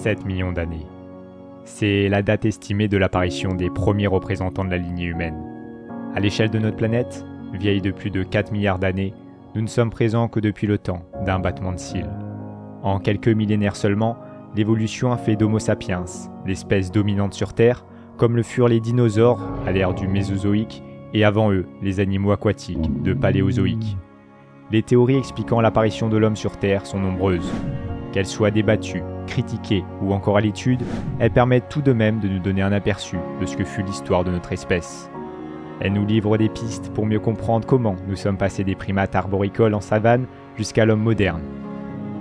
7 millions d'années. C'est la date estimée de l'apparition des premiers représentants de la lignée humaine. À l'échelle de notre planète, vieille de plus de 4 milliards d'années, nous ne sommes présents que depuis le temps d'un battement de cils. En quelques millénaires seulement, l'évolution a fait d'Homo sapiens l'espèce dominante sur Terre, comme le furent les dinosaures à l'ère du Mésozoïque et avant eux les animaux aquatiques de Paléozoïque. Les théories expliquant l'apparition de l'homme sur Terre sont nombreuses. Qu'elles soient débattues, critiquées ou encore à l'étude, elles permettent tout de même de nous donner un aperçu de ce que fut l'histoire de notre espèce. Elles nous livrent des pistes pour mieux comprendre comment nous sommes passés des primates arboricoles en savane jusqu'à l'homme moderne.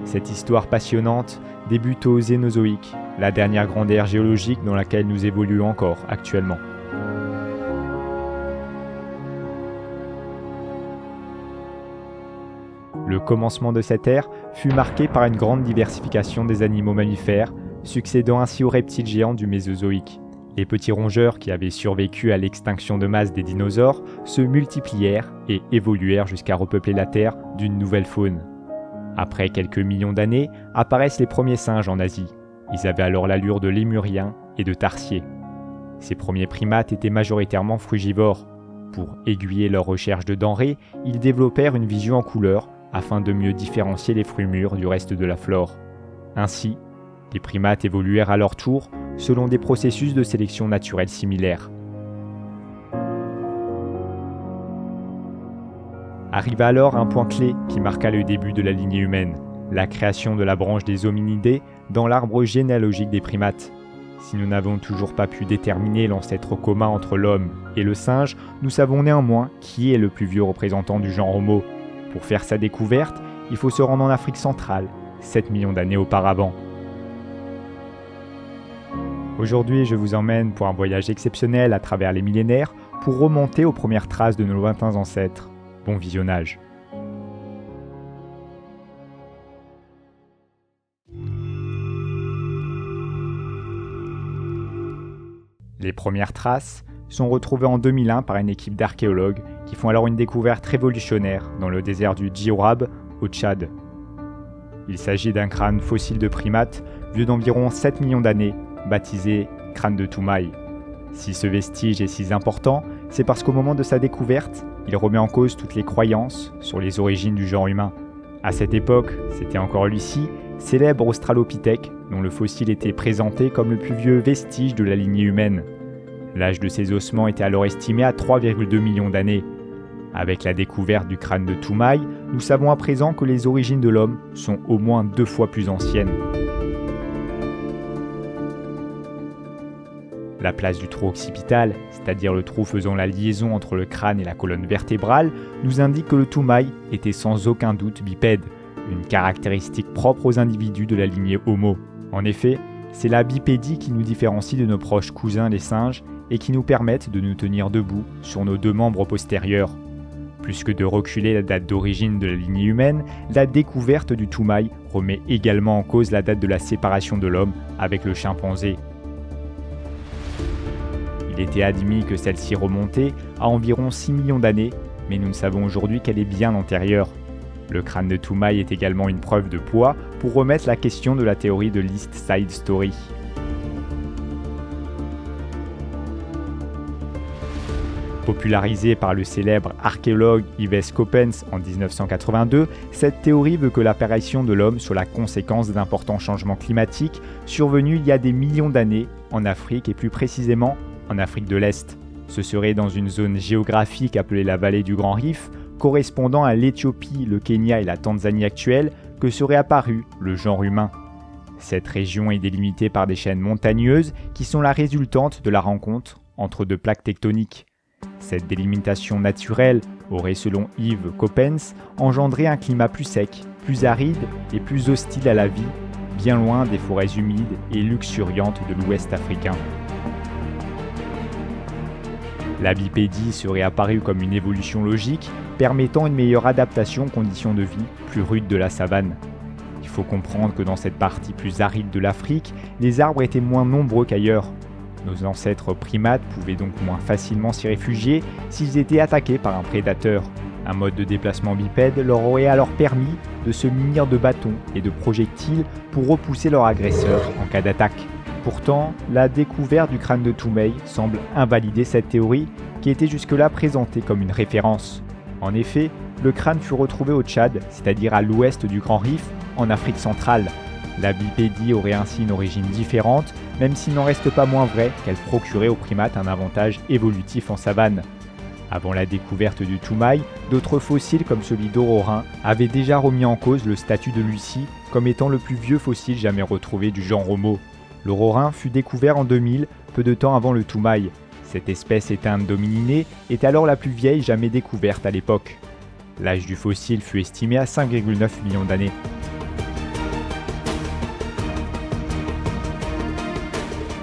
Cette histoire passionnante débute au Cénozoïque, la dernière grande ère géologique dans laquelle nous évoluons encore actuellement. Le commencement de cette ère fut marqué par une grande diversification des animaux mammifères, succédant ainsi aux reptiles géants du Mésozoïque. Les petits rongeurs qui avaient survécu à l'extinction de masse des dinosaures se multiplièrent et évoluèrent jusqu'à repeupler la Terre d'une nouvelle faune. Après quelques millions d'années, apparaissent les premiers singes en Asie. Ils avaient alors l'allure de lémuriens et de tarsiers. Ces premiers primates étaient majoritairement frugivores. Pour aiguiller leurs recherches de denrées, ils développèrent une vision en couleur afin de mieux différencier les fruits mûrs du reste de la flore. Ainsi, les primates évoluèrent à leur tour selon des processus de sélection naturelle similaires. Arriva alors un point clé qui marqua le début de la lignée humaine, la création de la branche des hominidés dans l'arbre généalogique des primates. Si nous n'avons toujours pas pu déterminer l'ancêtre commun entre l'homme et le singe, nous savons néanmoins qui est le plus vieux représentant du genre Homo. Pour faire sa découverte, il faut se rendre en Afrique centrale, 7 millions d'années auparavant. Aujourd'hui, je vous emmène pour un voyage exceptionnel à travers les millénaires pour remonter aux premières traces de nos lointains ancêtres. Bon visionnage. Les premières traces sont retrouvées en 2001 par une équipe d'archéologues qui font alors une découverte révolutionnaire dans le désert du Djiroab au Tchad. Il s'agit d'un crâne fossile de primate vieux d'environ 7 millions d'années, baptisé crâne de Toumaï. Si ce vestige est si important, c'est parce qu'au moment de sa découverte, il remet en cause toutes les croyances sur les origines du genre humain. À cette époque, c'était encore lui-ci, célèbre australopithèque, dont le fossile était présenté comme le plus vieux vestige de la lignée humaine. L'âge de ses ossements était alors estimé à 3,2 millions d'années. Avec la découverte du crâne de Toumaï, nous savons à présent que les origines de l'homme sont au moins 2 fois plus anciennes. La place du trou occipital, c'est-à-dire le trou faisant la liaison entre le crâne et la colonne vertébrale, nous indique que le Toumaï était sans aucun doute bipède, une caractéristique propre aux individus de la lignée Homo. En effet, c'est la bipédie qui nous différencie de nos proches cousins les singes et qui nous permettent de nous tenir debout sur nos 2 membres postérieurs. Plus que de reculer la date d'origine de la lignée humaine, la découverte du Toumaï remet également en cause la date de la séparation de l'homme avec le chimpanzé. Il était admis que celle-ci remontait à environ 6 millions d'années, mais nous ne savons aujourd'hui qu'elle est bien antérieure. Le crâne de Toumaï est également une preuve de poids pour remettre la question de la théorie de l'East Side Story. Popularisée par le célèbre archéologue Yves Coppens en 1982, cette théorie veut que l'apparition de l'homme soit la conséquence d'importants changements climatiques survenus il y a des millions d'années en Afrique et plus précisément en Afrique de l'Est. Ce serait dans une zone géographique appelée la vallée du Grand Rift, correspondant à l'Éthiopie, le Kenya et la Tanzanie actuelle, que serait apparu le genre humain. Cette région est délimitée par des chaînes montagneuses qui sont la résultante de la rencontre entre 2 plaques tectoniques. Cette délimitation naturelle aurait, selon Yves Coppens, engendré un climat plus sec, plus aride et plus hostile à la vie, bien loin des forêts humides et luxuriantes de l'Ouest africain. La bipédie serait apparue comme une évolution logique, permettant une meilleure adaptation aux conditions de vie plus rudes de la savane. Il faut comprendre que dans cette partie plus aride de l'Afrique, les arbres étaient moins nombreux qu'ailleurs. Nos ancêtres primates pouvaient donc moins facilement s'y réfugier s'ils étaient attaqués par un prédateur. Un mode de déplacement bipède leur aurait alors permis de se munir de bâtons et de projectiles pour repousser leur agresseur en cas d'attaque. Pourtant, la découverte du crâne de Toumai semble invalider cette théorie qui était jusque-là présentée comme une référence. En effet, le crâne fut retrouvé au Tchad, c'est-à-dire à l'ouest du Grand Rif, en Afrique centrale. La bipédie aurait ainsi une origine différente, même s'il n'en reste pas moins vrai qu'elle procurait aux primates un avantage évolutif en savane. Avant la découverte du Toumai, d'autres fossiles comme celui d'Ororin avaient déjà remis en cause le statut de Lucie comme étant le plus vieux fossile jamais retrouvé du genre Homo. L'Ororin fut découvert en 2000, peu de temps avant le Toumai. Cette espèce éteinte d'homininés est alors la plus vieille jamais découverte à l'époque. L'âge du fossile fut estimé à 5,9 millions d'années.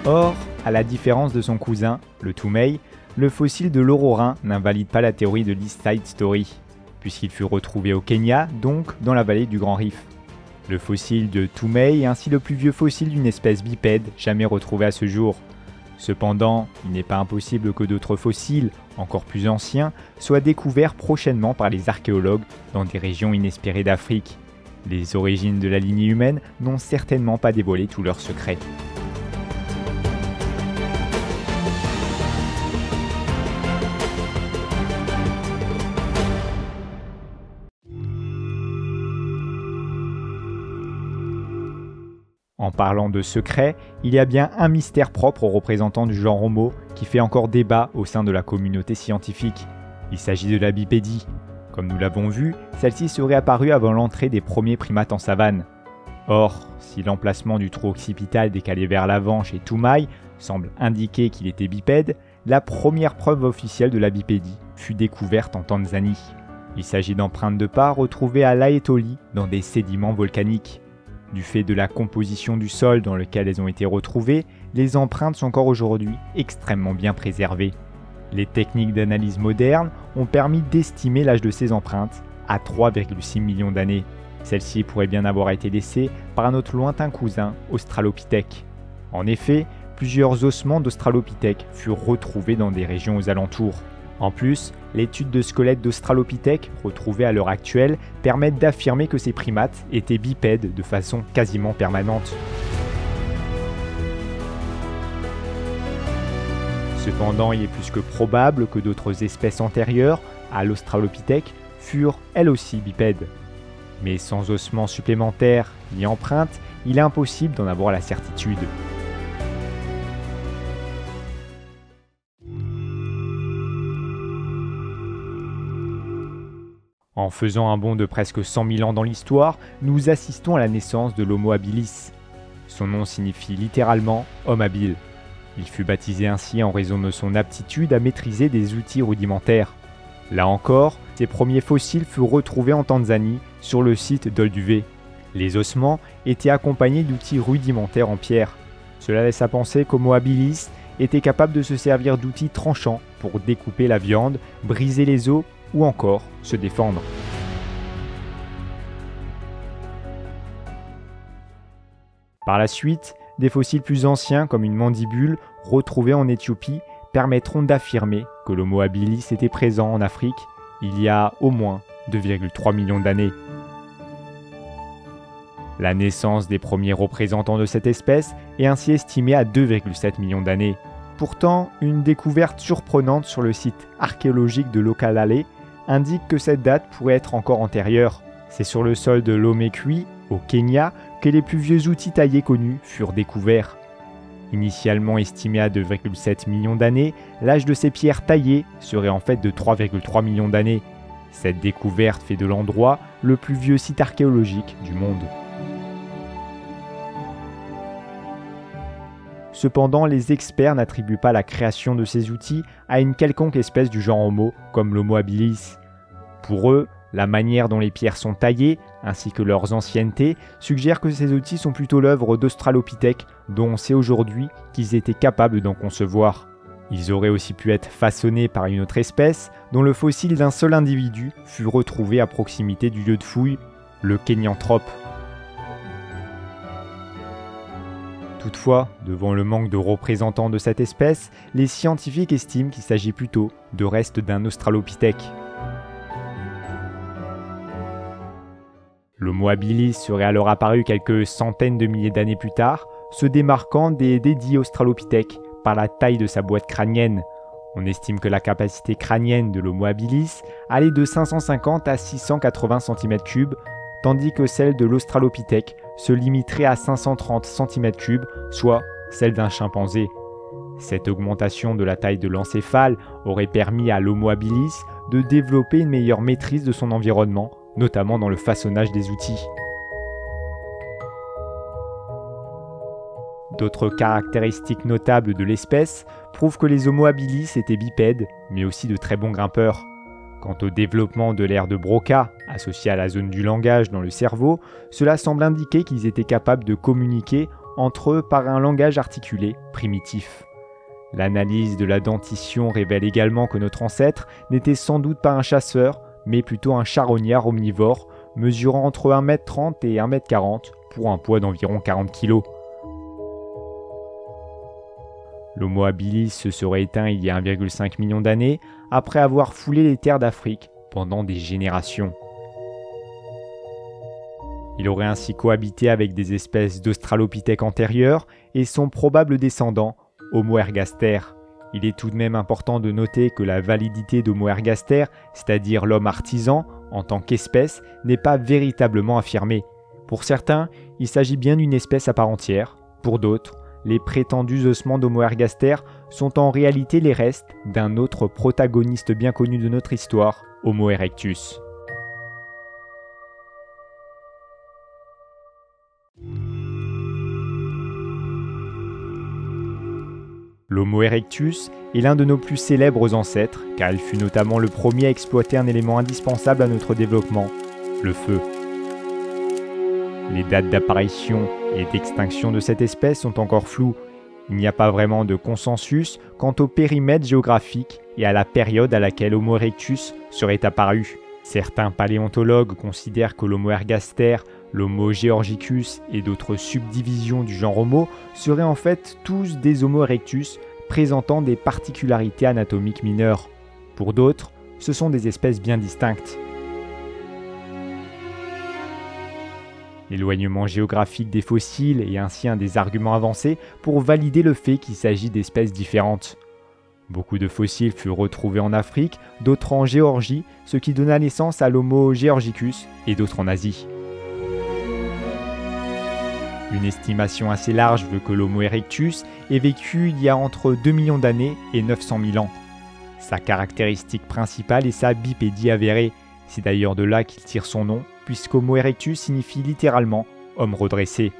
Or, à la différence de son cousin, le Toumai, le fossile de l'Ororin n'invalide pas la théorie de l'East Side Story, puisqu'il fut retrouvé au Kenya, donc dans la vallée du Grand Rif. Le fossile de Toumai est ainsi le plus vieux fossile d'une espèce bipède jamais retrouvée à ce jour. Cependant, il n'est pas impossible que d'autres fossiles, encore plus anciens, soient découverts prochainement par les archéologues dans des régions inespérées d'Afrique. Les origines de la lignée humaine n'ont certainement pas dévoilé tous leurs secrets. En parlant de secret, il y a bien un mystère propre aux représentants du genre Homo qui fait encore débat au sein de la communauté scientifique. Il s'agit de la bipédie. Comme nous l'avons vu, celle-ci serait apparue avant l'entrée des premiers primates en savane. Or, si l'emplacement du trou occipital décalé vers l'avant chez Toumai semble indiquer qu'il était bipède, la première preuve officielle de la bipédie fut découverte en Tanzanie. Il s'agit d'empreintes de pas retrouvées à Laetoli dans des sédiments volcaniques. Du fait de la composition du sol dans lequel elles ont été retrouvées, les empreintes sont encore aujourd'hui extrêmement bien préservées. Les techniques d'analyse modernes ont permis d'estimer l'âge de ces empreintes à 3,6 millions d'années. Celles-ci pourraient bien avoir été laissées par notre lointain cousin Australopithèque. En effet, plusieurs ossements d'Australopithèque furent retrouvés dans des régions aux alentours. En plus, l'étude de squelettes d'Australopithèque retrouvés à l'heure actuelle permettent d'affirmer que ces primates étaient bipèdes de façon quasiment permanente. Cependant, il est plus que probable que d'autres espèces antérieures à l'Australopithèque furent elles aussi bipèdes. Mais sans ossements supplémentaires ni empreintes, il est impossible d'en avoir la certitude. En faisant un bond de presque 100 000 ans dans l'histoire, nous assistons à la naissance de l'Homo habilis. Son nom signifie littéralement « homme habile ». Il fut baptisé ainsi en raison de son aptitude à maîtriser des outils rudimentaires. Là encore, ses premiers fossiles furent retrouvés en Tanzanie, sur le site d'Olduvai. Les ossements étaient accompagnés d'outils rudimentaires en pierre. Cela laisse à penser qu'Homo habilis était capable de se servir d'outils tranchants pour découper la viande, briser les os ou encore se défendre. Par la suite, des fossiles plus anciens comme une mandibule retrouvée en Éthiopie permettront d'affirmer que l'Homo habilis était présent en Afrique il y a au moins 2,3 millions d'années. La naissance des premiers représentants de cette espèce est ainsi estimée à 2,7 millions d'années. Pourtant, une découverte surprenante sur le site archéologique de Lokalale indique que cette date pourrait être encore antérieure. C'est sur le sol de Lomekwi, au Kenya, que les plus vieux outils taillés connus furent découverts. Initialement estimé à 2,7 millions d'années, l'âge de ces pierres taillées serait en fait de 3,3 millions d'années. Cette découverte fait de l'endroit le plus vieux site archéologique du monde. Cependant, les experts n'attribuent pas la création de ces outils à une quelconque espèce du genre Homo, comme l'Homo habilis. Pour eux, la manière dont les pierres sont taillées, ainsi que leurs anciennetés, suggèrent que ces outils sont plutôt l'œuvre d'Australopithèques, dont on sait aujourd'hui qu'ils étaient capables d'en concevoir. Ils auraient aussi pu être façonnés par une autre espèce, dont le fossile d'un seul individu fut retrouvé à proximité du lieu de fouille, le Kenyanthrope. Toutefois, devant le manque de représentants de cette espèce, les scientifiques estiment qu'il s'agit plutôt de restes d'un Australopithèque. L'Homo habilis serait alors apparu quelques centaines de milliers d'années plus tard, se démarquant des dédits australopithèques par la taille de sa boîte crânienne. On estime que la capacité crânienne de l'Homo habilis allait de 550 à 680 cm3, tandis que celle de l'Australopithèque se limiterait à 530 cm3, soit celle d'un chimpanzé. Cette augmentation de la taille de l'encéphale aurait permis à l'Homo habilis de développer une meilleure maîtrise de son environnement, notamment dans le façonnage des outils. D'autres caractéristiques notables de l'espèce prouvent que les Homo habilis étaient bipèdes, mais aussi de très bons grimpeurs. Quant au développement de l'aire de Broca, associé à la zone du langage dans le cerveau, cela semble indiquer qu'ils étaient capables de communiquer entre eux par un langage articulé primitif. L'analyse de la dentition révèle également que notre ancêtre n'était sans doute pas un chasseur, mais plutôt un charognard omnivore, mesurant entre 1m30 et 1m40 pour un poids d'environ 40 kg. L'Homo habilis se serait éteint il y a 1,5 million d'années, après avoir foulé les terres d'Afrique pendant des générations. Il aurait ainsi cohabité avec des espèces d'Australopithèques antérieures et son probable descendant, Homo ergaster. Il est tout de même important de noter que la validité d'Homo ergaster, c'est-à-dire l'homme artisan, en tant qu'espèce, n'est pas véritablement affirmée. Pour certains, il s'agit bien d'une espèce à part entière. Pour d'autres, les prétendus ossements d'Homo ergaster sont en réalité les restes d'un autre protagoniste bien connu de notre histoire, Homo erectus. L'Homo erectus est l'un de nos plus célèbres ancêtres, car il fut notamment le premier à exploiter un élément indispensable à notre développement, le feu. Les dates d'apparition et d'extinction de cette espèce sont encore floues. Il n'y a pas vraiment de consensus quant au périmètre géographique et à la période à laquelle Homo erectus serait apparu. Certains paléontologues considèrent que l'Homo ergaster, l'Homo georgicus et d'autres subdivisions du genre Homo seraient en fait tous des Homo erectus présentant des particularités anatomiques mineures. Pour d'autres, ce sont des espèces bien distinctes. L'éloignement géographique des fossiles est ainsi un des arguments avancés pour valider le fait qu'il s'agit d'espèces différentes. Beaucoup de fossiles furent retrouvés en Afrique, d'autres en Géorgie, ce qui donna naissance à l'Homo georgicus et d'autres en Asie. Une estimation assez large veut que l'Homo erectus ait vécu il y a entre 2 millions d'années et 900 000 ans. Sa caractéristique principale est sa bipédie avérée. C'est d'ailleurs de là qu'il tire son nom, puisqu'Homo erectus signifie littéralement « homme redressé ».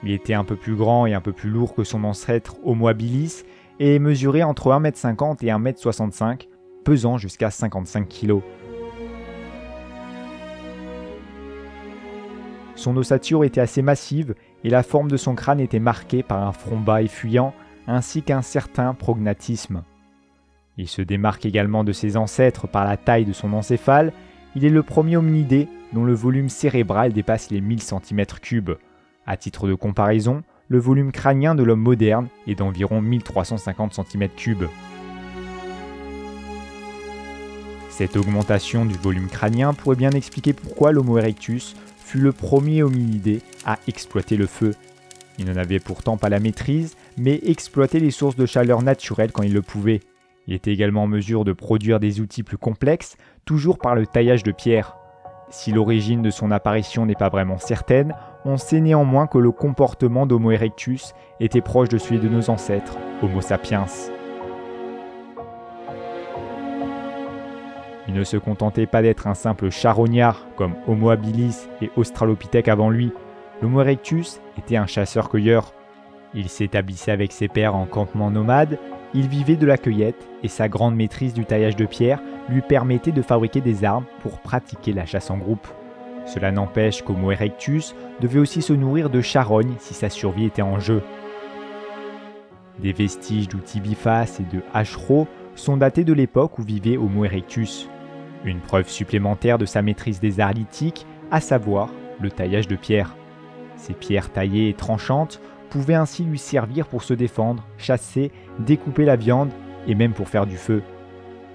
Il était un peu plus grand et un peu plus lourd que son ancêtre Homo habilis et mesurait entre 1m50 et 1m65, pesant jusqu'à 55 kg. Son ossature était assez massive et la forme de son crâne était marquée par un front bas et fuyant, ainsi qu'un certain prognatisme. Il se démarque également de ses ancêtres par la taille de son encéphale. Il est le premier hominidé dont le volume cérébral dépasse les 1000 cm3. À titre de comparaison, le volume crânien de l'homme moderne est d'environ 1350 cm3. Cette augmentation du volume crânien pourrait bien expliquer pourquoi l'Homo erectus fut le premier hominidé à exploiter le feu. Il n'en avait pourtant pas la maîtrise, mais exploitait les sources de chaleur naturelles quand il le pouvait. Il était également en mesure de produire des outils plus complexes, toujours par le taillage de pierre. Si l'origine de son apparition n'est pas vraiment certaine, on sait néanmoins que le comportement d'Homo erectus était proche de celui de nos ancêtres, Homo sapiens. Il ne se contentait pas d'être un simple charognard comme Homo habilis et Australopithèque avant lui. L'Homo erectus était un chasseur-cueilleur. Il s'établissait avec ses pairs en campement nomade, il vivait de la cueillette et sa grande maîtrise du taillage de pierre lui permettait de fabriquer des armes pour pratiquer la chasse en groupe. Cela n'empêche qu'Homo erectus devait aussi se nourrir de charognes si sa survie était en jeu. Des vestiges d'outils bifaces et de hachereaux sont datés de l'époque où vivait Homo erectus. Une preuve supplémentaire de sa maîtrise des arts lithiques, à savoir le taillage de pierre. Ces pierres taillées et tranchantes pouvaient ainsi lui servir pour se défendre, chasser, découper la viande et même pour faire du feu.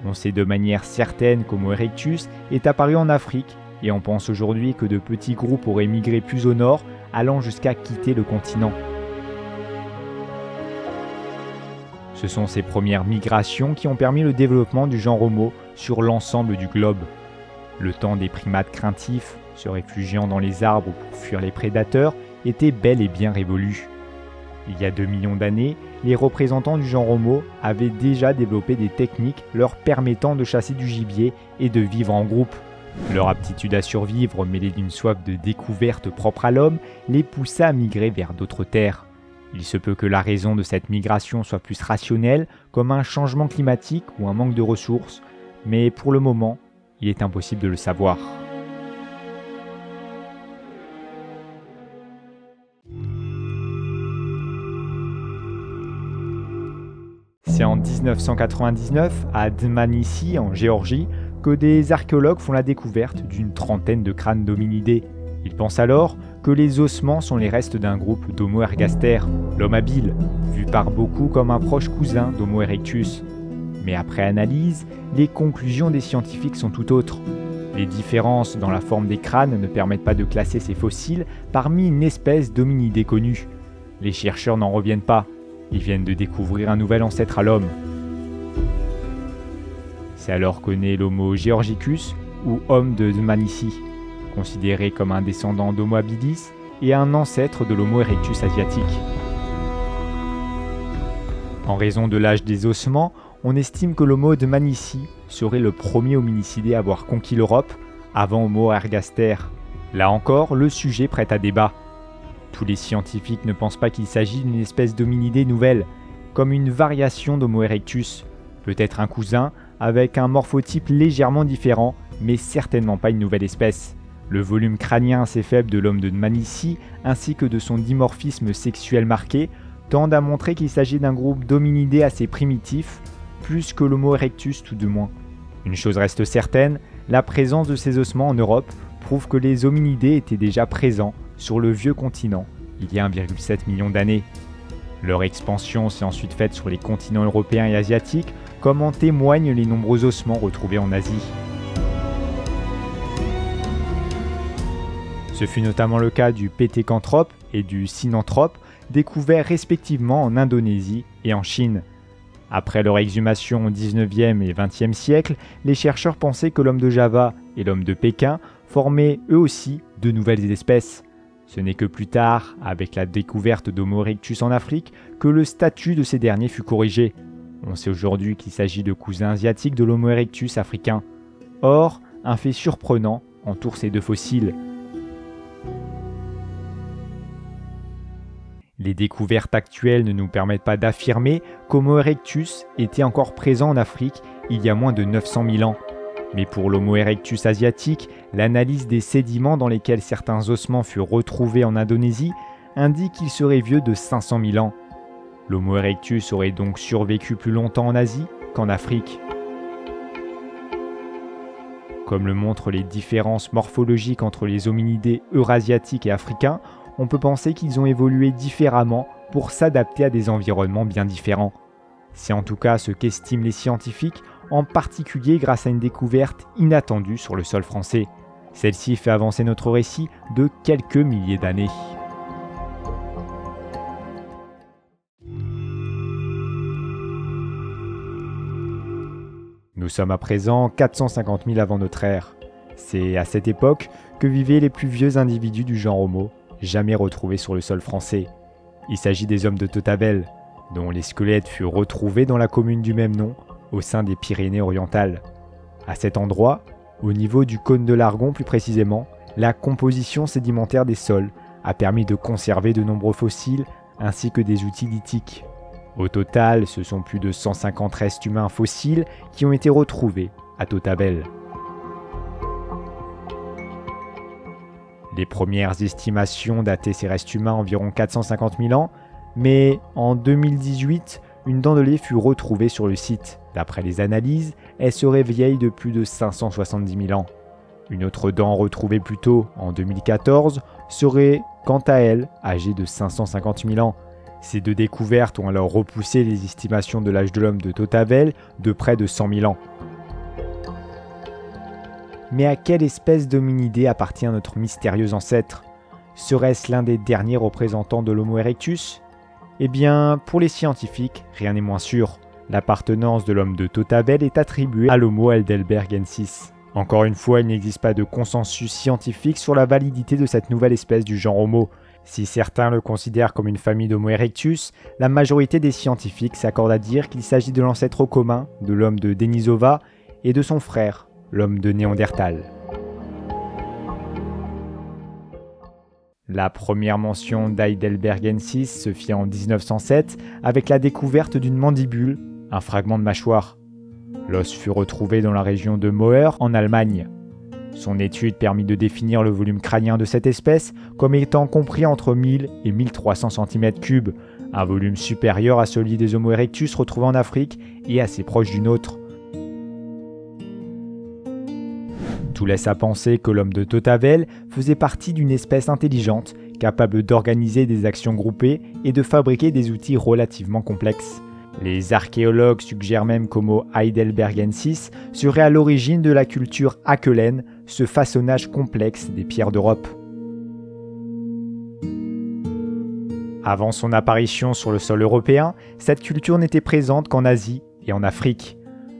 On sait de manière certaine qu'Homo erectus est apparu en Afrique et on pense aujourd'hui que de petits groupes auraient migré plus au nord, allant jusqu'à quitter le continent. Ce sont ces premières migrations qui ont permis le développement du genre Homo sur l'ensemble du globe. Le temps des primates craintifs, se réfugiant dans les arbres pour fuir les prédateurs, était bel et bien révolu. Il y a 2 millions d'années, les représentants du genre Homo avaient déjà développé des techniques leur permettant de chasser du gibier et de vivre en groupe. Leur aptitude à survivre, mêlée d'une soif de découverte propre à l'homme, les poussa à migrer vers d'autres terres. Il se peut que la raison de cette migration soit plus rationnelle, comme un changement climatique ou un manque de ressources, mais pour le moment, il est impossible de le savoir. C'est en 1999, à Dmanisi, en Géorgie, que des archéologues font la découverte d'une trentaine de crânes d'hominidés. Ils pensent alors que les ossements sont les restes d'un groupe d'Homo ergaster, l'homme habile, vu par beaucoup comme un proche cousin d'Homo erectus. Mais après analyse, les conclusions des scientifiques sont tout autres. Les différences dans la forme des crânes ne permettent pas de classer ces fossiles parmi une espèce d'hominidés connue. Les chercheurs n'en reviennent pas. Ils viennent de découvrir un nouvel ancêtre à l'homme. C'est alors que naît l'Homo georgicus, ou homme de Dmanisi, considéré comme un descendant d'Homo habilis et un ancêtre de l'Homo erectus asiatique. En raison de l'âge des ossements, on estime que l'Homo dmanisi serait le premier hominicidé à avoir conquis l'Europe, avant Homo ergaster. Là encore, le sujet prête à débat. Tous les scientifiques ne pensent pas qu'il s'agit d'une espèce d'hominidé nouvelle, comme une variation d'Homo erectus, peut-être un cousin avec un morphotype légèrement différent, mais certainement pas une nouvelle espèce. Le volume crânien assez faible de l'homme de Dmanisi, ainsi que de son dimorphisme sexuel marqué, tendent à montrer qu'il s'agit d'un groupe d'hominidés assez primitifs, plus que l'Homo erectus tout de moins. Une chose reste certaine, la présence de ces ossements en Europe prouve que les hominidés étaient déjà présents sur le vieux continent il y a 1,7 million d'années. Leur expansion s'est ensuite faite sur les continents européens et asiatiques, comme en témoignent les nombreux ossements retrouvés en Asie. Ce fut notamment le cas du Pétécanthrope et du Sinanthrope, découverts respectivement en Indonésie et en Chine. Après leur exhumation au 19e et 20e siècle, les chercheurs pensaient que l'homme de Java et l'homme de Pékin formaient eux aussi de nouvelles espèces. Ce n'est que plus tard, avec la découverte d'Homo erectus en Afrique, que le statut de ces derniers fut corrigé. On sait aujourd'hui qu'il s'agit de cousins asiatiques de l'Homo erectus africain. Or, un fait surprenant entoure ces deux fossiles. Les découvertes actuelles ne nous permettent pas d'affirmer qu'Homo erectus était encore présent en Afrique il y a moins de 900 000 ans. Mais pour l'Homo erectus asiatique, l'analyse des sédiments dans lesquels certains ossements furent retrouvés en Indonésie indique qu'il serait vieux de 500 000 ans. L'Homo erectus aurait donc survécu plus longtemps en Asie qu'en Afrique. Comme le montrent les différences morphologiques entre les hominidés eurasiatiques et africains, on peut penser qu'ils ont évolué différemment pour s'adapter à des environnements bien différents. C'est en tout cas ce qu'estiment les scientifiques, en particulier grâce à une découverte inattendue sur le sol français. Celle-ci fait avancer notre récit de quelques milliers d'années. Nous sommes à présent 450 000 avant notre ère. C'est à cette époque que vivaient les plus vieux individus du genre Homo, jamais retrouvés sur le sol français. Il s'agit des hommes de Totavel, dont les squelettes furent retrouvés dans la commune du même nom, au sein des Pyrénées orientales. À cet endroit, au niveau du cône de l'Argon plus précisément, la composition sédimentaire des sols a permis de conserver de nombreux fossiles ainsi que des outils lithiques. Au total, ce sont plus de 150 restes humains fossiles qui ont été retrouvés à Totavel. Les premières estimations dataient ces restes humains environ 450 000 ans, mais en 2018, une dent de lait fut retrouvée sur le site. D'après les analyses, elle serait vieille de plus de 570 000 ans. Une autre dent retrouvée plus tôt, en 2014, serait, quant à elle, âgée de 550 000 ans. Ces deux découvertes ont alors repoussé les estimations de l'âge de l'homme de Totavel de près de 100 000 ans. Mais à quelle espèce d'hominidé appartient notre mystérieux ancêtre? Serait-ce l'un des derniers représentants de l'Homo erectus? Eh bien, pour les scientifiques, rien n'est moins sûr. L'appartenance de l'homme de Totabel est attribuée à l'Homo heidelbergensis. Encore une fois, il n'existe pas de consensus scientifique sur la validité de cette nouvelle espèce du genre Homo. Si certains le considèrent comme une famille d'Homo erectus, la majorité des scientifiques s'accordent à dire qu'il s'agit de l'ancêtre commun de l'homme de Denisova et de son frère, l'homme de Néandertal. La première mention d'Heidelbergensis se fit en 1907 avec la découverte d'une mandibule, un fragment de mâchoire. L'os fut retrouvé dans la région de Moer en Allemagne. Son étude permit de définir le volume crânien de cette espèce comme étant compris entre 1000 et 1300 cm3, un volume supérieur à celui des Homo erectus retrouvés en Afrique et assez proche du nôtre. Tout laisse à penser que l'homme de Totavel faisait partie d'une espèce intelligente, capable d'organiser des actions groupées et de fabriquer des outils relativement complexes. Les archéologues suggèrent même qu'Homo heidelbergensis serait à l'origine de la culture aquelène, ce façonnage complexe des pierres d'Europe. Avant son apparition sur le sol européen, cette culture n'était présente qu'en Asie et en Afrique.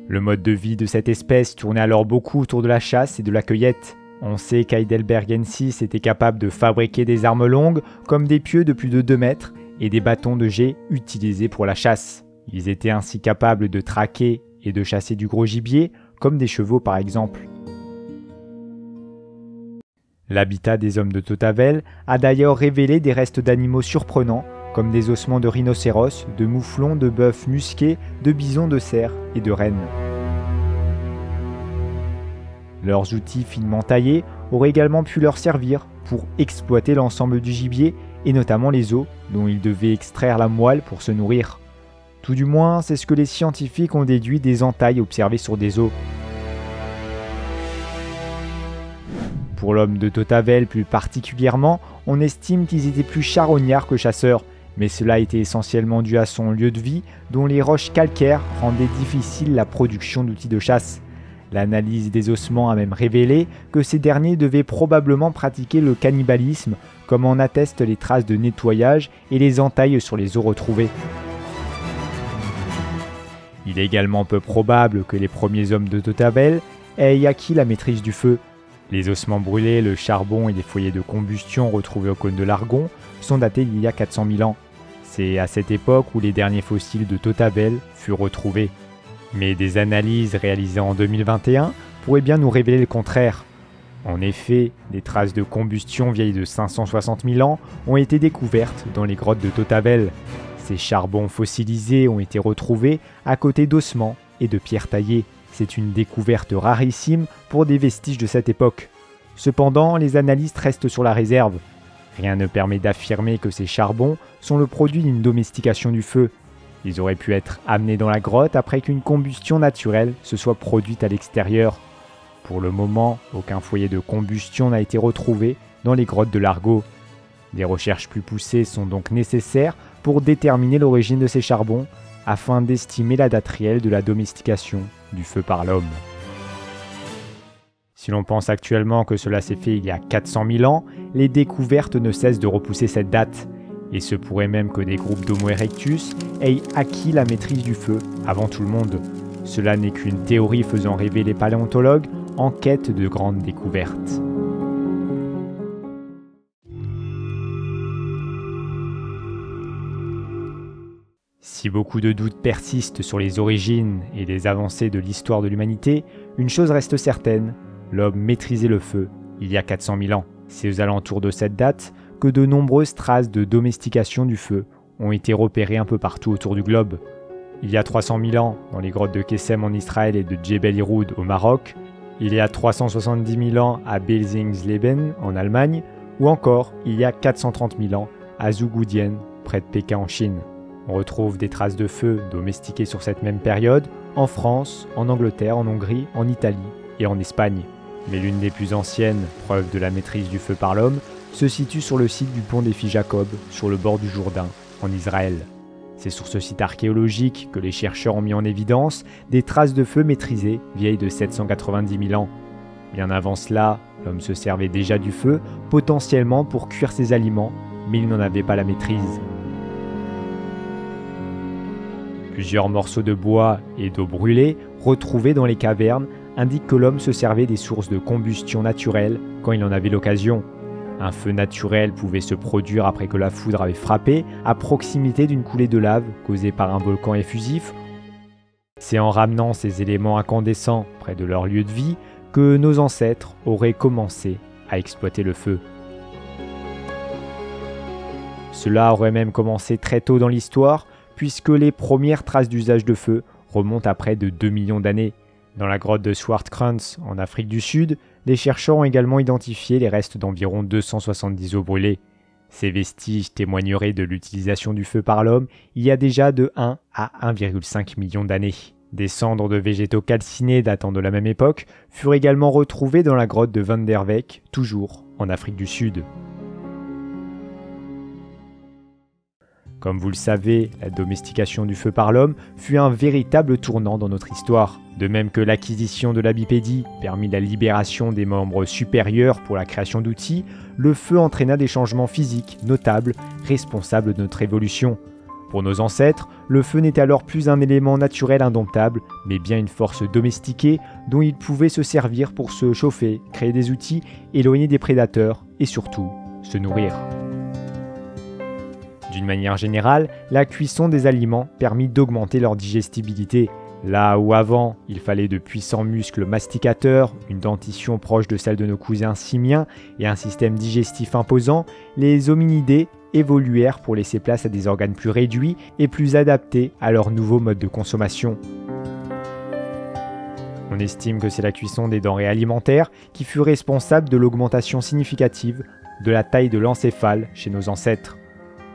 Le mode de vie de cette espèce tournait alors beaucoup autour de la chasse et de la cueillette. On sait qu'Heidelbergensis était capable de fabriquer des armes longues comme des pieux de plus de 2 mètres et des bâtons de jet utilisés pour la chasse. Ils étaient ainsi capables de traquer et de chasser du gros gibier, comme des chevaux par exemple. L'habitat des hommes de Totavel a d'ailleurs révélé des restes d'animaux surprenants, comme des ossements de rhinocéros, de mouflons, de bœufs musqués, de bisons, de cerfs et de rennes. Leurs outils finement taillés auraient également pu leur servir pour exploiter l'ensemble du gibier et notamment les os, dont ils devaient extraire la moelle pour se nourrir. Tout du moins, c'est ce que les scientifiques ont déduit des entailles observées sur des os. Pour l'homme de Totavel plus particulièrement, on estime qu'ils étaient plus charognards que chasseurs, mais cela était essentiellement dû à son lieu de vie, dont les roches calcaires rendaient difficile la production d'outils de chasse. L'analyse des ossements a même révélé que ces derniers devaient probablement pratiquer le cannibalisme, comme en attestent les traces de nettoyage et les entailles sur les os retrouvés. Il est également peu probable que les premiers hommes de Totavel aient acquis la maîtrise du feu. Les ossements brûlés, le charbon et les foyers de combustion retrouvés au cône de l'Argon sont datés d'il y a 400 000 ans. C'est à cette époque où les derniers fossiles de Totavel furent retrouvés. Mais des analyses réalisées en 2021 pourraient bien nous révéler le contraire. En effet, des traces de combustion vieilles de 560 000 ans ont été découvertes dans les grottes de Totavel. Ces charbons fossilisés ont été retrouvés à côté d'ossements et de pierres taillées. C'est une découverte rarissime pour des vestiges de cette époque. Cependant, les analystes restent sur la réserve. Rien ne permet d'affirmer que ces charbons sont le produit d'une domestication du feu. Ils auraient pu être amenés dans la grotte après qu'une combustion naturelle se soit produite à l'extérieur. Pour le moment, aucun foyer de combustion n'a été retrouvé dans les grottes de l'Argot. Des recherches plus poussées sont donc nécessaires pour déterminer l'origine de ces charbons, afin d'estimer la date réelle de la domestication du feu par l'homme. Si l'on pense actuellement que cela s'est fait il y a 400 000 ans, les découvertes ne cessent de repousser cette date. Il se pourrait même que des groupes d'Homo erectus aient acquis la maîtrise du feu avant tout le monde. Cela n'est qu'une théorie faisant rêver les paléontologues en quête de grandes découvertes. Si beaucoup de doutes persistent sur les origines et les avancées de l'histoire de l'humanité, une chose reste certaine, l'homme maîtrisait le feu il y a 400 000 ans. C'est aux alentours de cette date que de nombreuses traces de domestication du feu ont été repérées un peu partout autour du globe. Il y a 300 000 ans, dans les grottes de Kessem en Israël et de Djebel Iroud au Maroc, il y a 370 000 ans à Belzingsleben en Allemagne, ou encore il y a 430 000 ans à Zhougoudienne, près de Pékin en Chine. On retrouve des traces de feu domestiquées sur cette même période en France, en Angleterre, en Hongrie, en Italie et en Espagne. Mais l'une des plus anciennes preuves de la maîtrise du feu par l'homme se situe sur le site du pont des filles Jacob, sur le bord du Jourdain, en Israël. C'est sur ce site archéologique que les chercheurs ont mis en évidence des traces de feu maîtrisées vieilles de 790 000 ans. Bien avant cela, l'homme se servait déjà du feu, potentiellement pour cuire ses aliments, mais il n'en avait pas la maîtrise. Plusieurs morceaux de bois et d'eau brûlée, retrouvés dans les cavernes, indiquent que l'homme se servait des sources de combustion naturelle quand il en avait l'occasion. Un feu naturel pouvait se produire après que la foudre avait frappé, à proximité d'une coulée de lave causée par un volcan effusif. C'est en ramenant ces éléments incandescents près de leur lieu de vie que nos ancêtres auraient commencé à exploiter le feu. Cela aurait même commencé très tôt dans l'histoire, puisque les premières traces d'usage de feu remontent à près de 2 millions d'années. Dans la grotte de Swartkrans, en Afrique du Sud, les chercheurs ont également identifié les restes d'environ 270 os brûlés. Ces vestiges témoigneraient de l'utilisation du feu par l'homme il y a déjà de 1 à 1,5 million d'années. Des cendres de végétaux calcinés datant de la même époque furent également retrouvées dans la grotte de Van der Weyck, toujours en Afrique du Sud. Comme vous le savez, la domestication du feu par l'homme fut un véritable tournant dans notre histoire. De même que l'acquisition de la bipédie permit la libération des membres supérieurs pour la création d'outils, le feu entraîna des changements physiques notables, responsables de notre évolution. Pour nos ancêtres, le feu n'était alors plus un élément naturel indomptable, mais bien une force domestiquée dont ils pouvaient se servir pour se chauffer, créer des outils, éloigner des prédateurs et surtout se nourrir. D'une manière générale, la cuisson des aliments permit d'augmenter leur digestibilité. Là où avant, il fallait de puissants muscles masticateurs, une dentition proche de celle de nos cousins simiens et un système digestif imposant, les hominidés évoluèrent pour laisser place à des organes plus réduits et plus adaptés à leur nouveau mode de consommation. On estime que c'est la cuisson des denrées alimentaires qui fut responsable de l'augmentation significative de la taille de l'encéphale chez nos ancêtres.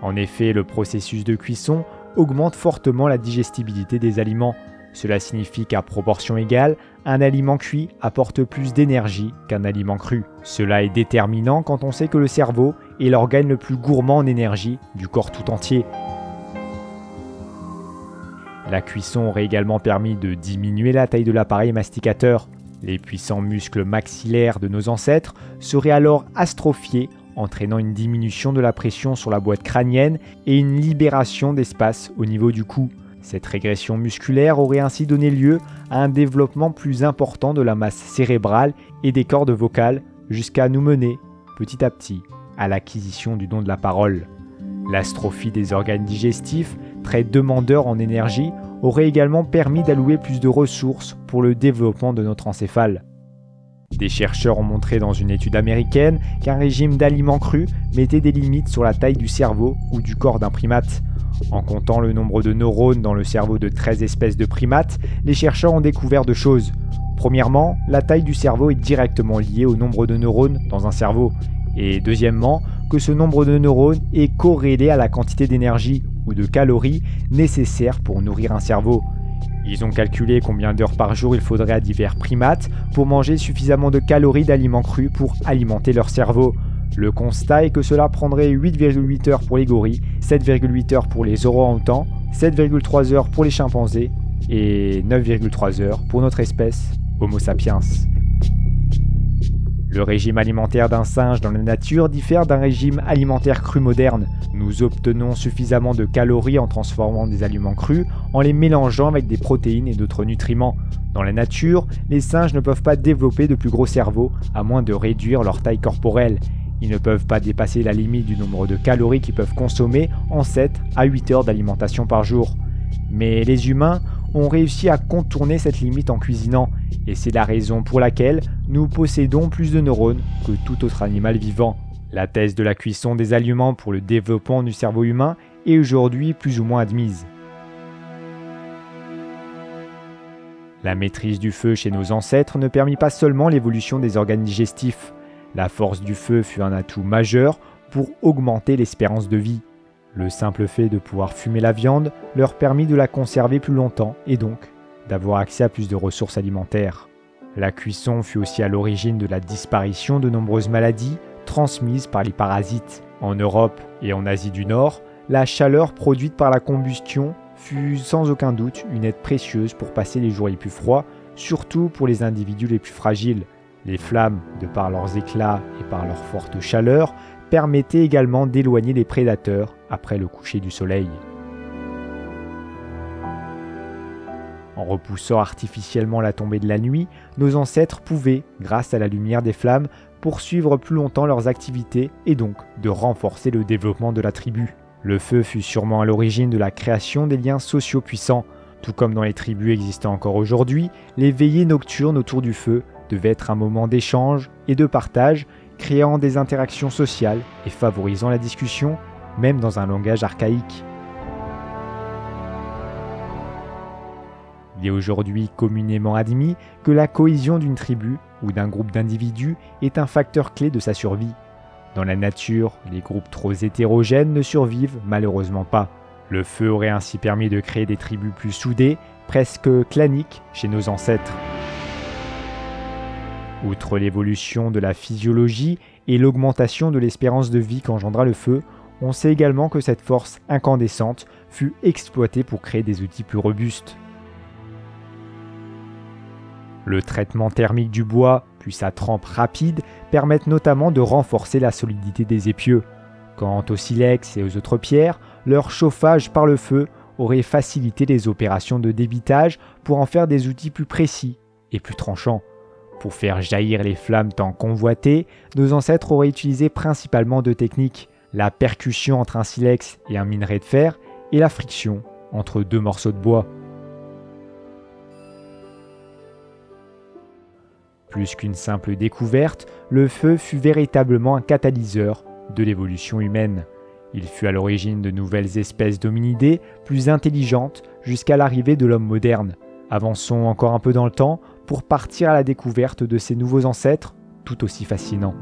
En effet, le processus de cuisson augmente fortement la digestibilité des aliments. Cela signifie qu'à proportion égale, un aliment cuit apporte plus d'énergie qu'un aliment cru. Cela est déterminant quand on sait que le cerveau est l'organe le plus gourmand en énergie du corps tout entier. La cuisson aurait également permis de diminuer la taille de l'appareil masticateur. Les puissants muscles maxillaires de nos ancêtres seraient alors astrophiés, entraînant une diminution de la pression sur la boîte crânienne et une libération d'espace au niveau du cou. Cette régression musculaire aurait ainsi donné lieu à un développement plus important de la masse cérébrale et des cordes vocales, jusqu'à nous mener, petit à petit, à l'acquisition du don de la parole. L'astrophie des organes digestifs, très demandeurs en énergie, aurait également permis d'allouer plus de ressources pour le développement de notre encéphale. Des chercheurs ont montré dans une étude américaine qu'un régime d'aliments crus mettait des limites sur la taille du cerveau ou du corps d'un primate. En comptant le nombre de neurones dans le cerveau de 13 espèces de primates, les chercheurs ont découvert deux choses. Premièrement, la taille du cerveau est directement liée au nombre de neurones dans un cerveau. Et deuxièmement, que ce nombre de neurones est corrélé à la quantité d'énergie ou de calories nécessaires pour nourrir un cerveau. Ils ont calculé combien d'heures par jour il faudrait à divers primates pour manger suffisamment de calories d'aliments crus pour alimenter leur cerveau. Le constat est que cela prendrait 8,8 heures pour les gorilles, 7,8 heures pour les orang-outans, 7,3 heures pour les chimpanzés et 9,3 heures pour notre espèce, Homo sapiens. Le régime alimentaire d'un singe dans la nature diffère d'un régime alimentaire cru moderne. Nous obtenons suffisamment de calories en transformant des aliments crus, en les mélangeant avec des protéines et d'autres nutriments. Dans la nature, les singes ne peuvent pas développer de plus gros cerveaux, à moins de réduire leur taille corporelle. Ils ne peuvent pas dépasser la limite du nombre de calories qu'ils peuvent consommer en 7 à 8 heures d'alimentation par jour. Mais les humains ont réussi à contourner cette limite en cuisinant, et c'est la raison pour laquelle nous possédons plus de neurones que tout autre animal vivant. La thèse de la cuisson des aliments pour le développement du cerveau humain est aujourd'hui plus ou moins admise. La maîtrise du feu chez nos ancêtres ne permit pas seulement l'évolution des organes digestifs. La force du feu fut un atout majeur pour augmenter l'espérance de vie. Le simple fait de pouvoir fumer la viande leur permit de la conserver plus longtemps et donc d'avoir accès à plus de ressources alimentaires. La cuisson fut aussi à l'origine de la disparition de nombreuses maladies transmises par les parasites. En Europe et en Asie du Nord, la chaleur produite par la combustion fut sans aucun doute une aide précieuse pour passer les jours les plus froids, surtout pour les individus les plus fragiles. Les flammes, de par leurs éclats et par leur forte chaleur, permettaient également d'éloigner les prédateurs après le coucher du soleil. En repoussant artificiellement la tombée de la nuit, nos ancêtres pouvaient, grâce à la lumière des flammes, poursuivre plus longtemps leurs activités et donc de renforcer le développement de la tribu. Le feu fut sûrement à l'origine de la création des liens sociaux puissants. Tout comme dans les tribus existant encore aujourd'hui, les veillées nocturnes autour du feu devaient être un moment d'échange et de partage, créant des interactions sociales et favorisant la discussion, même dans un langage archaïque. Il est aujourd'hui communément admis que la cohésion d'une tribu ou d'un groupe d'individus est un facteur clé de sa survie. Dans la nature, les groupes trop hétérogènes ne survivent malheureusement pas. Le feu aurait ainsi permis de créer des tribus plus soudées, presque claniques chez nos ancêtres. Outre l'évolution de la physiologie et l'augmentation de l'espérance de vie qu'engendra le feu, on sait également que cette force incandescente fut exploitée pour créer des outils plus robustes. Le traitement thermique du bois, puis sa trempe rapide, permettent notamment de renforcer la solidité des épieux. Quant au silex et aux autres pierres, leur chauffage par le feu aurait facilité les opérations de débitage pour en faire des outils plus précis et plus tranchants. Pour faire jaillir les flammes tant convoitées, nos ancêtres auraient utilisé principalement deux techniques, la percussion entre un silex et un minerai de fer et la friction entre deux morceaux de bois. Plus qu'une simple découverte, le feu fut véritablement un catalyseur de l'évolution humaine. Il fut à l'origine de nouvelles espèces d'hominidés plus intelligentes jusqu'à l'arrivée de l'homme moderne. Avançons encore un peu dans le temps pour partir à la découverte de ces nouveaux ancêtres tout aussi fascinants.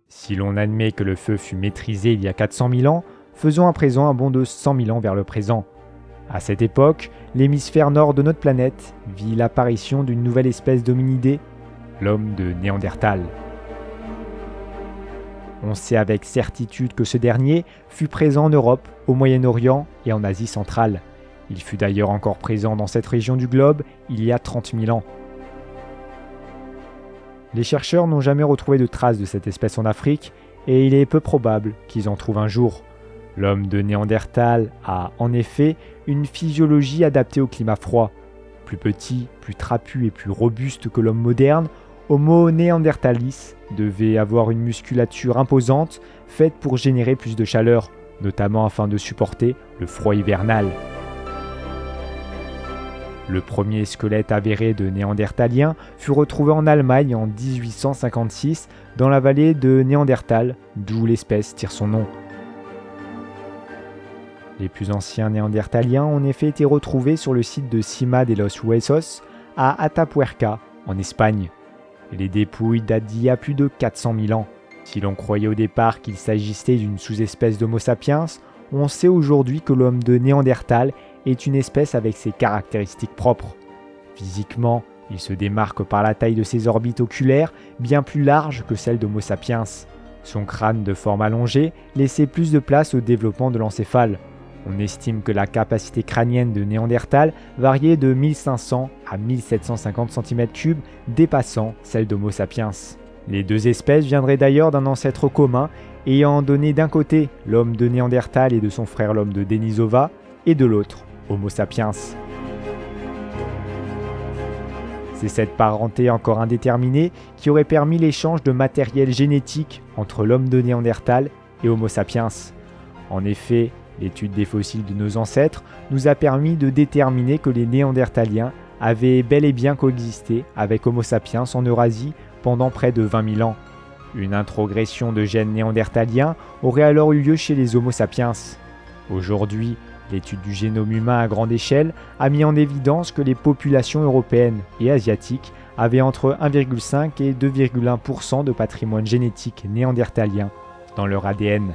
Si l'on admet que le feu fut maîtrisé il y a 400 000 ans, faisons à présent un bond de 100 000 ans vers le présent. À cette époque, l'hémisphère nord de notre planète vit l'apparition d'une nouvelle espèce d'hominidé, l'homme de Néandertal. On sait avec certitude que ce dernier fut présent en Europe, au Moyen-Orient et en Asie centrale. Il fut d'ailleurs encore présent dans cette région du globe il y a 30 000 ans. Les chercheurs n'ont jamais retrouvé de traces de cette espèce en Afrique et il est peu probable qu'ils en trouvent un jour. L'homme de Néandertal a, en effet, une physiologie adaptée au climat froid. Plus petit, plus trapu et plus robuste que l'homme moderne, Homo neanderthalis devait avoir une musculature imposante faite pour générer plus de chaleur, notamment afin de supporter le froid hivernal. Le premier squelette avéré de Néandertalien fut retrouvé en Allemagne en 1856 dans la vallée de Néandertal, d'où l'espèce tire son nom. Les plus anciens Néandertaliens ont en effet été retrouvés sur le site de Cima de los Huesos à Atapuerca, en Espagne. Les dépouilles datent d'il y a plus de 400 000 ans. Si l'on croyait au départ qu'il s'agissait d'une sous-espèce d'Homo sapiens, on sait aujourd'hui que l'homme de Néandertal est une espèce avec ses caractéristiques propres. Physiquement, il se démarque par la taille de ses orbites oculaires, bien plus larges que celles d'Homo sapiens. Son crâne de forme allongée laissait plus de place au développement de l'encéphale. On estime que la capacité crânienne de Néandertal variait de 1500 à 1750 cm3, dépassant celle d'Homo sapiens. Les deux espèces viendraient d'ailleurs d'un ancêtre commun, ayant donné d'un côté l'homme de Néandertal et de son frère l'homme de Denisova, et de l'autre Homo sapiens. C'est cette parenté encore indéterminée qui aurait permis l'échange de matériel génétique entre l'homme de Néandertal et Homo sapiens. En effet, l'étude des fossiles de nos ancêtres nous a permis de déterminer que les Néandertaliens avaient bel et bien coexisté avec Homo sapiens en Eurasie pendant près de 20 000 ans. Une introgression de gènes néandertaliens aurait alors eu lieu chez les Homo sapiens. Aujourd'hui, l'étude du génome humain à grande échelle a mis en évidence que les populations européennes et asiatiques avaient entre 1,5 et 2,1% de patrimoine génétique néandertalien dans leur ADN.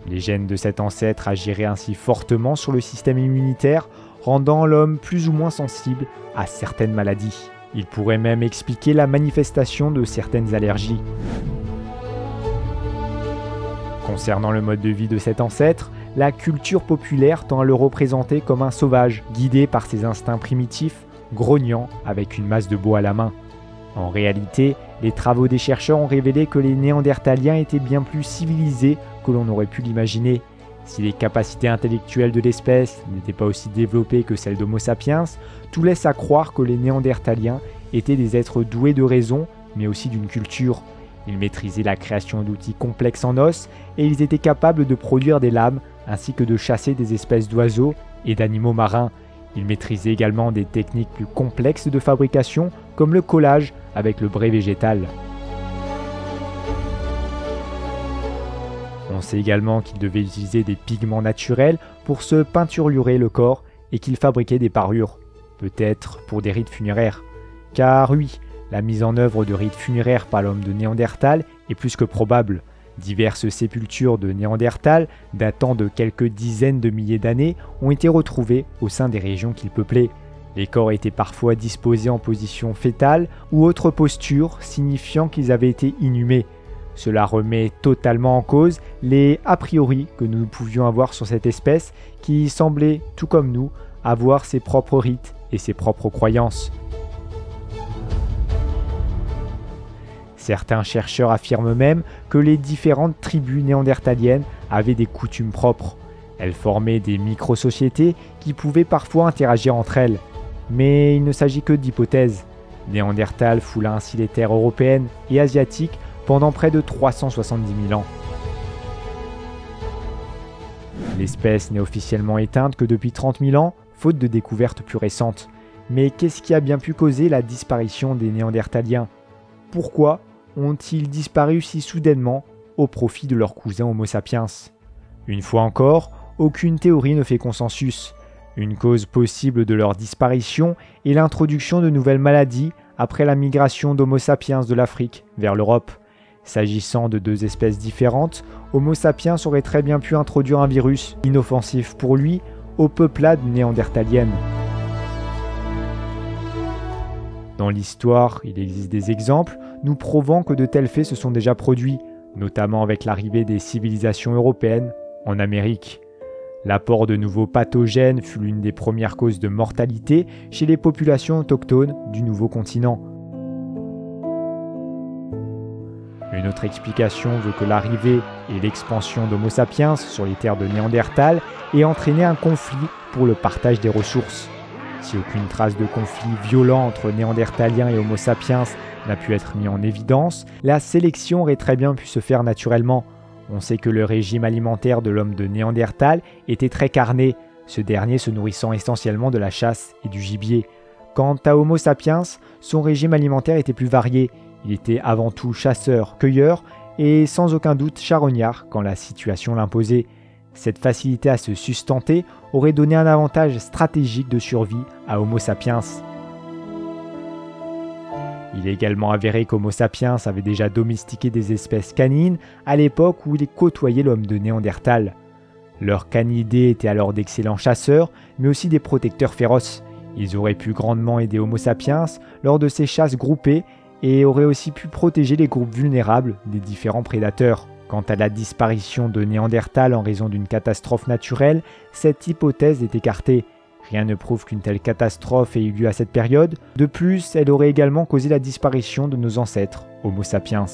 Les gènes de cet ancêtre agiraient ainsi fortement sur le système immunitaire, rendant l'homme plus ou moins sensible à certaines maladies. Il pourrait même expliquer la manifestation de certaines allergies. Concernant le mode de vie de cet ancêtre, la culture populaire tend à le représenter comme un sauvage, guidé par ses instincts primitifs, grognant avec une masse de bois à la main. En réalité, les travaux des chercheurs ont révélé que les Néandertaliens étaient bien plus civilisés que l'on aurait pu l'imaginer. Si les capacités intellectuelles de l'espèce n'étaient pas aussi développées que celles d'Homo sapiens, tout laisse à croire que les Néandertaliens étaient des êtres doués de raison, mais aussi d'une culture. Ils maîtrisaient la création d'outils complexes en os et ils étaient capables de produire des lames ainsi que de chasser des espèces d'oiseaux et d'animaux marins. Ils maîtrisaient également des techniques plus complexes de fabrication comme le collage avec le brai végétal. On sait également qu'ils devaient utiliser des pigments naturels pour se peinturlurer le corps et qu'ils fabriquaient des parures, peut-être pour des rites funéraires. Car oui, la mise en œuvre de rites funéraires par l'homme de Néandertal est plus que probable. Diverses sépultures de Néandertal, datant de quelques dizaines de milliers d'années, ont été retrouvées au sein des régions qu'il peuplait. Les corps étaient parfois disposés en position fétale ou autre posture, signifiant qu'ils avaient été inhumés. Cela remet totalement en cause les a priori que nous pouvions avoir sur cette espèce qui semblait, tout comme nous, avoir ses propres rites et ses propres croyances. Certains chercheurs affirment même que les différentes tribus néandertaliennes avaient des coutumes propres. Elles formaient des micro-sociétés qui pouvaient parfois interagir entre elles. Mais il ne s'agit que d'hypothèses. Néandertal foula ainsi les terres européennes et asiatiques pendant près de 370 000 ans. L'espèce n'est officiellement éteinte que depuis 30 000 ans, faute de découvertes plus récentes. Mais qu'est-ce qui a bien pu causer la disparition des Néandertaliens ? Pourquoi ont-ils disparu si soudainement au profit de leurs cousins Homo sapiens ? Une fois encore, aucune théorie ne fait consensus. Une cause possible de leur disparition est l'introduction de nouvelles maladies après la migration d'Homo sapiens de l'Afrique vers l'Europe. S'agissant de deux espèces différentes, Homo sapiens aurait très bien pu introduire un virus, inoffensif pour lui, aux peuplades néandertaliennes. Dans l'histoire, il existe des exemples nous prouvant que de tels faits se sont déjà produits, notamment avec l'arrivée des civilisations européennes en Amérique. L'apport de nouveaux pathogènes fut l'une des premières causes de mortalité chez les populations autochtones du nouveau continent. Une autre explication veut que l'arrivée et l'expansion d'Homo sapiens sur les terres de Néandertal ait entraîné un conflit pour le partage des ressources. Si aucune trace de conflit violent entre Néandertaliens et Homo sapiens n'a pu être mis en évidence, la sélection aurait très bien pu se faire naturellement. On sait que le régime alimentaire de l'homme de Néandertal était très carné, ce dernier se nourrissant essentiellement de la chasse et du gibier. Quant à Homo sapiens, son régime alimentaire était plus varié. Il était avant tout chasseur, cueilleur et sans aucun doute charognard quand la situation l'imposait. Cette facilité à se sustenter aurait donné un avantage stratégique de survie à Homo sapiens. Il est également avéré qu'Homo sapiens avait déjà domestiqué des espèces canines à l'époque où il côtoyait l'homme de Néandertal. Leurs canidés étaient alors d'excellents chasseurs, mais aussi des protecteurs féroces. Ils auraient pu grandement aider Homo sapiens lors de ces chasses groupées et auraient aussi pu protéger les groupes vulnérables des différents prédateurs. Quant à la disparition de Néandertal en raison d'une catastrophe naturelle, cette hypothèse est écartée. Rien ne prouve qu'une telle catastrophe ait eu lieu à cette période. De plus, elle aurait également causé la disparition de nos ancêtres, Homo sapiens.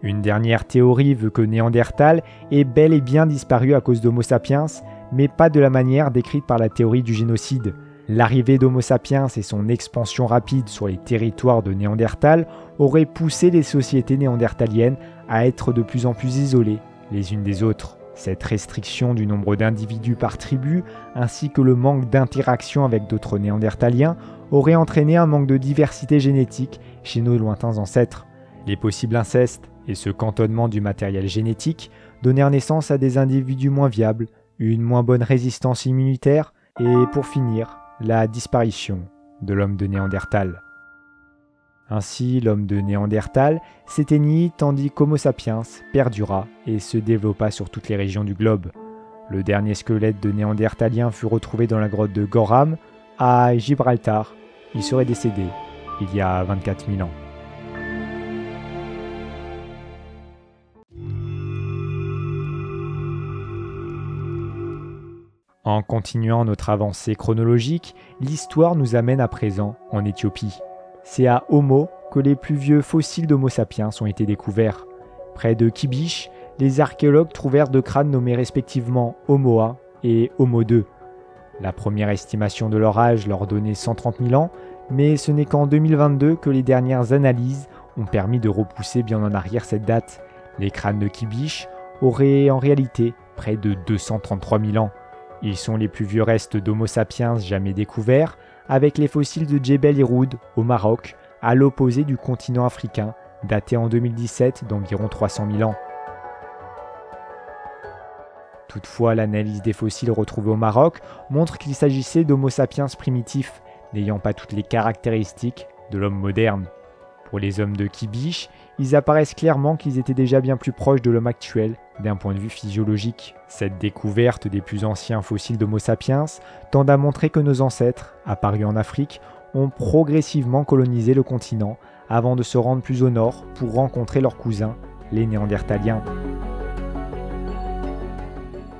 Une dernière théorie veut que Néandertal ait bel et bien disparu à cause d'Homo sapiens, mais pas de la manière décrite par la théorie du génocide. L'arrivée d'Homo sapiens et son expansion rapide sur les territoires de Néandertal auraient poussé les sociétés néandertaliennes à être de plus en plus isolées les unes des autres. Cette restriction du nombre d'individus par tribu, ainsi que le manque d'interaction avec d'autres néandertaliens, aurait entraîné un manque de diversité génétique chez nos lointains ancêtres. Les possibles incestes et ce cantonnement du matériel génétique donnèrent naissance à des individus moins viables, une moins bonne résistance immunitaire et, pour finir, la disparition de l'homme de Néandertal. Ainsi, l'homme de Néandertal s'éteignit tandis qu'Homo sapiens perdura et se développa sur toutes les régions du globe. Le dernier squelette de Néandertalien fut retrouvé dans la grotte de Gorham, à Gibraltar. Il serait décédé il y a 24 000 ans. En continuant notre avancée chronologique, l'histoire nous amène à présent en Éthiopie. C'est à Omo que les plus vieux fossiles d'Homo sapiens ont été découverts. Près de Kibish, les archéologues trouvèrent deux crânes nommés respectivement Homo 1 et Homo 2. La première estimation de leur âge leur donnait 130 000 ans, mais ce n'est qu'en 2022 que les dernières analyses ont permis de repousser bien en arrière cette date. Les crânes de Kibish auraient en réalité près de 233 000 ans. Ils sont les plus vieux restes d'Homo sapiens jamais découverts, avec les fossiles de Djebel Irhoud au Maroc, à l'opposé du continent africain, daté en 2017 d'environ 300 000 ans. Toutefois, l'analyse des fossiles retrouvés au Maroc montre qu'il s'agissait d'Homo sapiens primitifs, n'ayant pas toutes les caractéristiques de l'homme moderne. Pour les hommes de Kibish, ils apparaissent clairement qu'ils étaient déjà bien plus proches de l'homme actuel d'un point de vue physiologique. Cette découverte des plus anciens fossiles d'Homo sapiens tend à montrer que nos ancêtres, apparus en Afrique, ont progressivement colonisé le continent avant de se rendre plus au nord pour rencontrer leurs cousins, les Néandertaliens.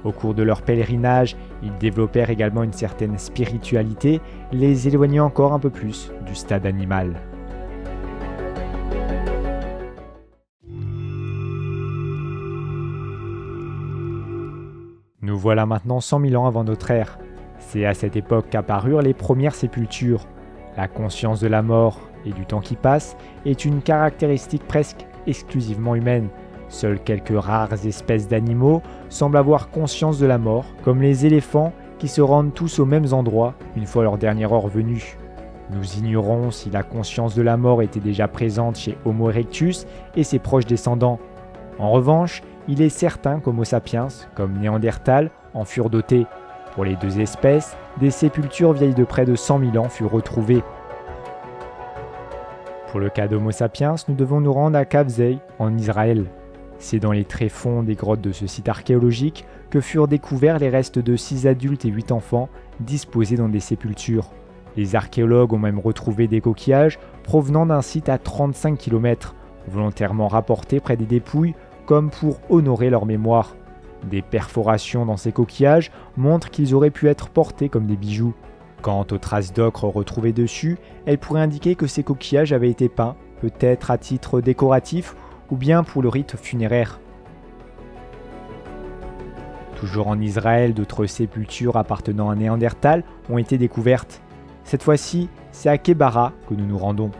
Au cours de leur pèlerinage, ils développèrent également une certaine spiritualité, les éloignant encore un peu plus du stade animal. Nous voilà maintenant 100 000 ans avant notre ère. C'est à cette époque qu'apparurent les premières sépultures. La conscience de la mort et du temps qui passe est une caractéristique presque exclusivement humaine. Seules quelques rares espèces d'animaux semblent avoir conscience de la mort, comme les éléphants qui se rendent tous aux mêmes endroits une fois leur dernière heure venue. Nous ignorons si la conscience de la mort était déjà présente chez Homo erectus et ses proches descendants. En revanche, il est certain qu'Homo sapiens, comme Néandertal, en furent dotés. Pour les deux espèces, des sépultures vieilles de près de 100 000 ans furent retrouvées. Pour le cas d'Homo sapiens, nous devons nous rendre à Kavzei, en Israël. C'est dans les tréfonds des grottes de ce site archéologique que furent découverts les restes de 6 adultes et 8 enfants disposés dans des sépultures. Les archéologues ont même retrouvé des coquillages provenant d'un site à 35 km, volontairement rapportés près des dépouilles comme pour honorer leur mémoire. Des perforations dans ces coquillages montrent qu'ils auraient pu être portés comme des bijoux. Quant aux traces d'ocre retrouvées dessus, elles pourraient indiquer que ces coquillages avaient été peints, peut-être à titre décoratif ou bien pour le rite funéraire. Toujours en Israël, d'autres sépultures appartenant à Néandertal ont été découvertes. Cette fois-ci, c'est à Kebara que nous nous rendons.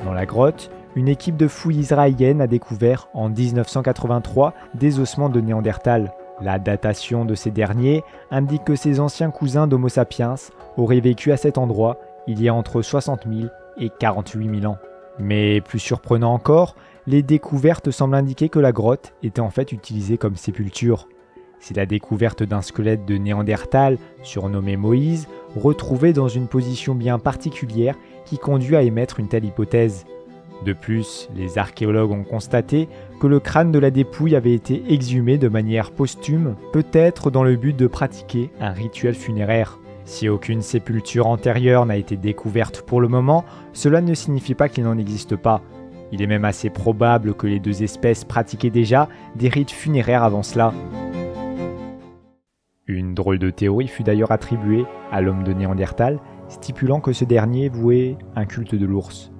Dans la grotte, une équipe de fouilles israéliennes a découvert en 1983 des ossements de Néandertal. La datation de ces derniers indique que ces anciens cousins d'Homo sapiens auraient vécu à cet endroit il y a entre 60 000 et 48 000 ans. Mais plus surprenant encore, les découvertes semblent indiquer que la grotte était en fait utilisée comme sépulture. C'est la découverte d'un squelette de Néandertal, surnommé Moïse, retrouvé dans une position bien particulière qui conduit à émettre une telle hypothèse. De plus, les archéologues ont constaté que le crâne de la dépouille avait été exhumé de manière posthume, peut-être dans le but de pratiquer un rituel funéraire. Si aucune sépulture antérieure n'a été découverte pour le moment, cela ne signifie pas qu'il n'en existe pas. Il est même assez probable que les deux espèces pratiquaient déjà des rites funéraires avant cela. Une drôle de théorie fut d'ailleurs attribuée à l'homme de Néandertal, stipulant que ce dernier vouait un culte de l'ours.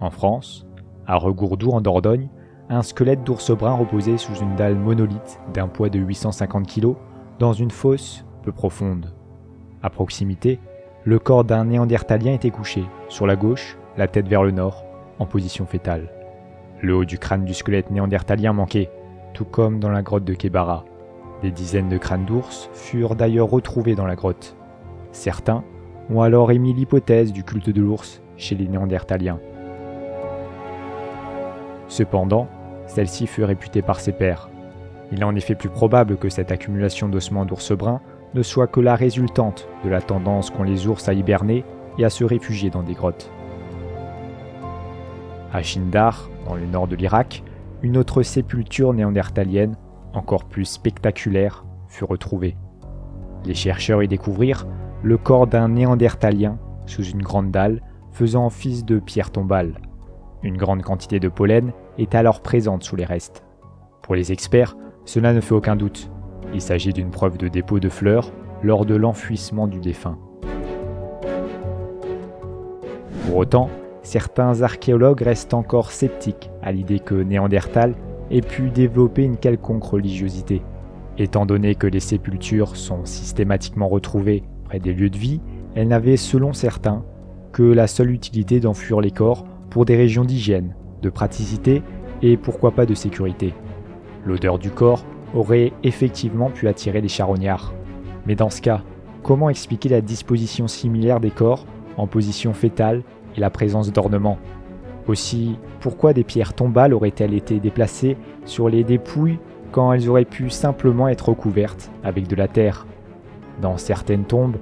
En France, à Regourdoux en Dordogne, un squelette d'ours brun reposait sous une dalle monolithe d'un poids de 850 kg dans une fosse peu profonde. À proximité, le corps d'un néandertalien était couché, sur la gauche, la tête vers le nord, en position fétale. Le haut du crâne du squelette néandertalien manquait, tout comme dans la grotte de Kebara. Des dizaines de crânes d'ours furent d'ailleurs retrouvés dans la grotte. Certains ont alors émis l'hypothèse du culte de l'ours chez les néandertaliens. Cependant, celle-ci fut réputée par ses pairs. Il est en effet plus probable que cette accumulation d'ossements d'ours brun ne soit que la résultante de la tendance qu'ont les ours à hiberner et à se réfugier dans des grottes. À Shindar, dans le nord de l'Irak, une autre sépulture néandertalienne, encore plus spectaculaire, fut retrouvée. Les chercheurs y découvrirent le corps d'un néandertalien sous une grande dalle faisant office de pierre tombale. Une grande quantité de pollen est alors présente sous les restes. Pour les experts, cela ne fait aucun doute. Il s'agit d'une preuve de dépôt de fleurs lors de l'enfouissement du défunt. Pour autant, certains archéologues restent encore sceptiques à l'idée que Néandertal ait pu développer une quelconque religiosité. Étant donné que les sépultures sont systématiquement retrouvées près des lieux de vie, elles n'avaient selon certains que la seule utilité d'enfuir les corps pour des régions d'hygiène, de praticité et pourquoi pas de sécurité. L'odeur du corps aurait effectivement pu attirer les charognards. Mais dans ce cas, comment expliquer la disposition similaire des corps en position fétale et la présence d'ornements? Aussi, pourquoi des pierres tombales auraient-elles été déplacées sur les dépouilles quand elles auraient pu simplement être recouvertes avec de la terre? Dans certaines tombes,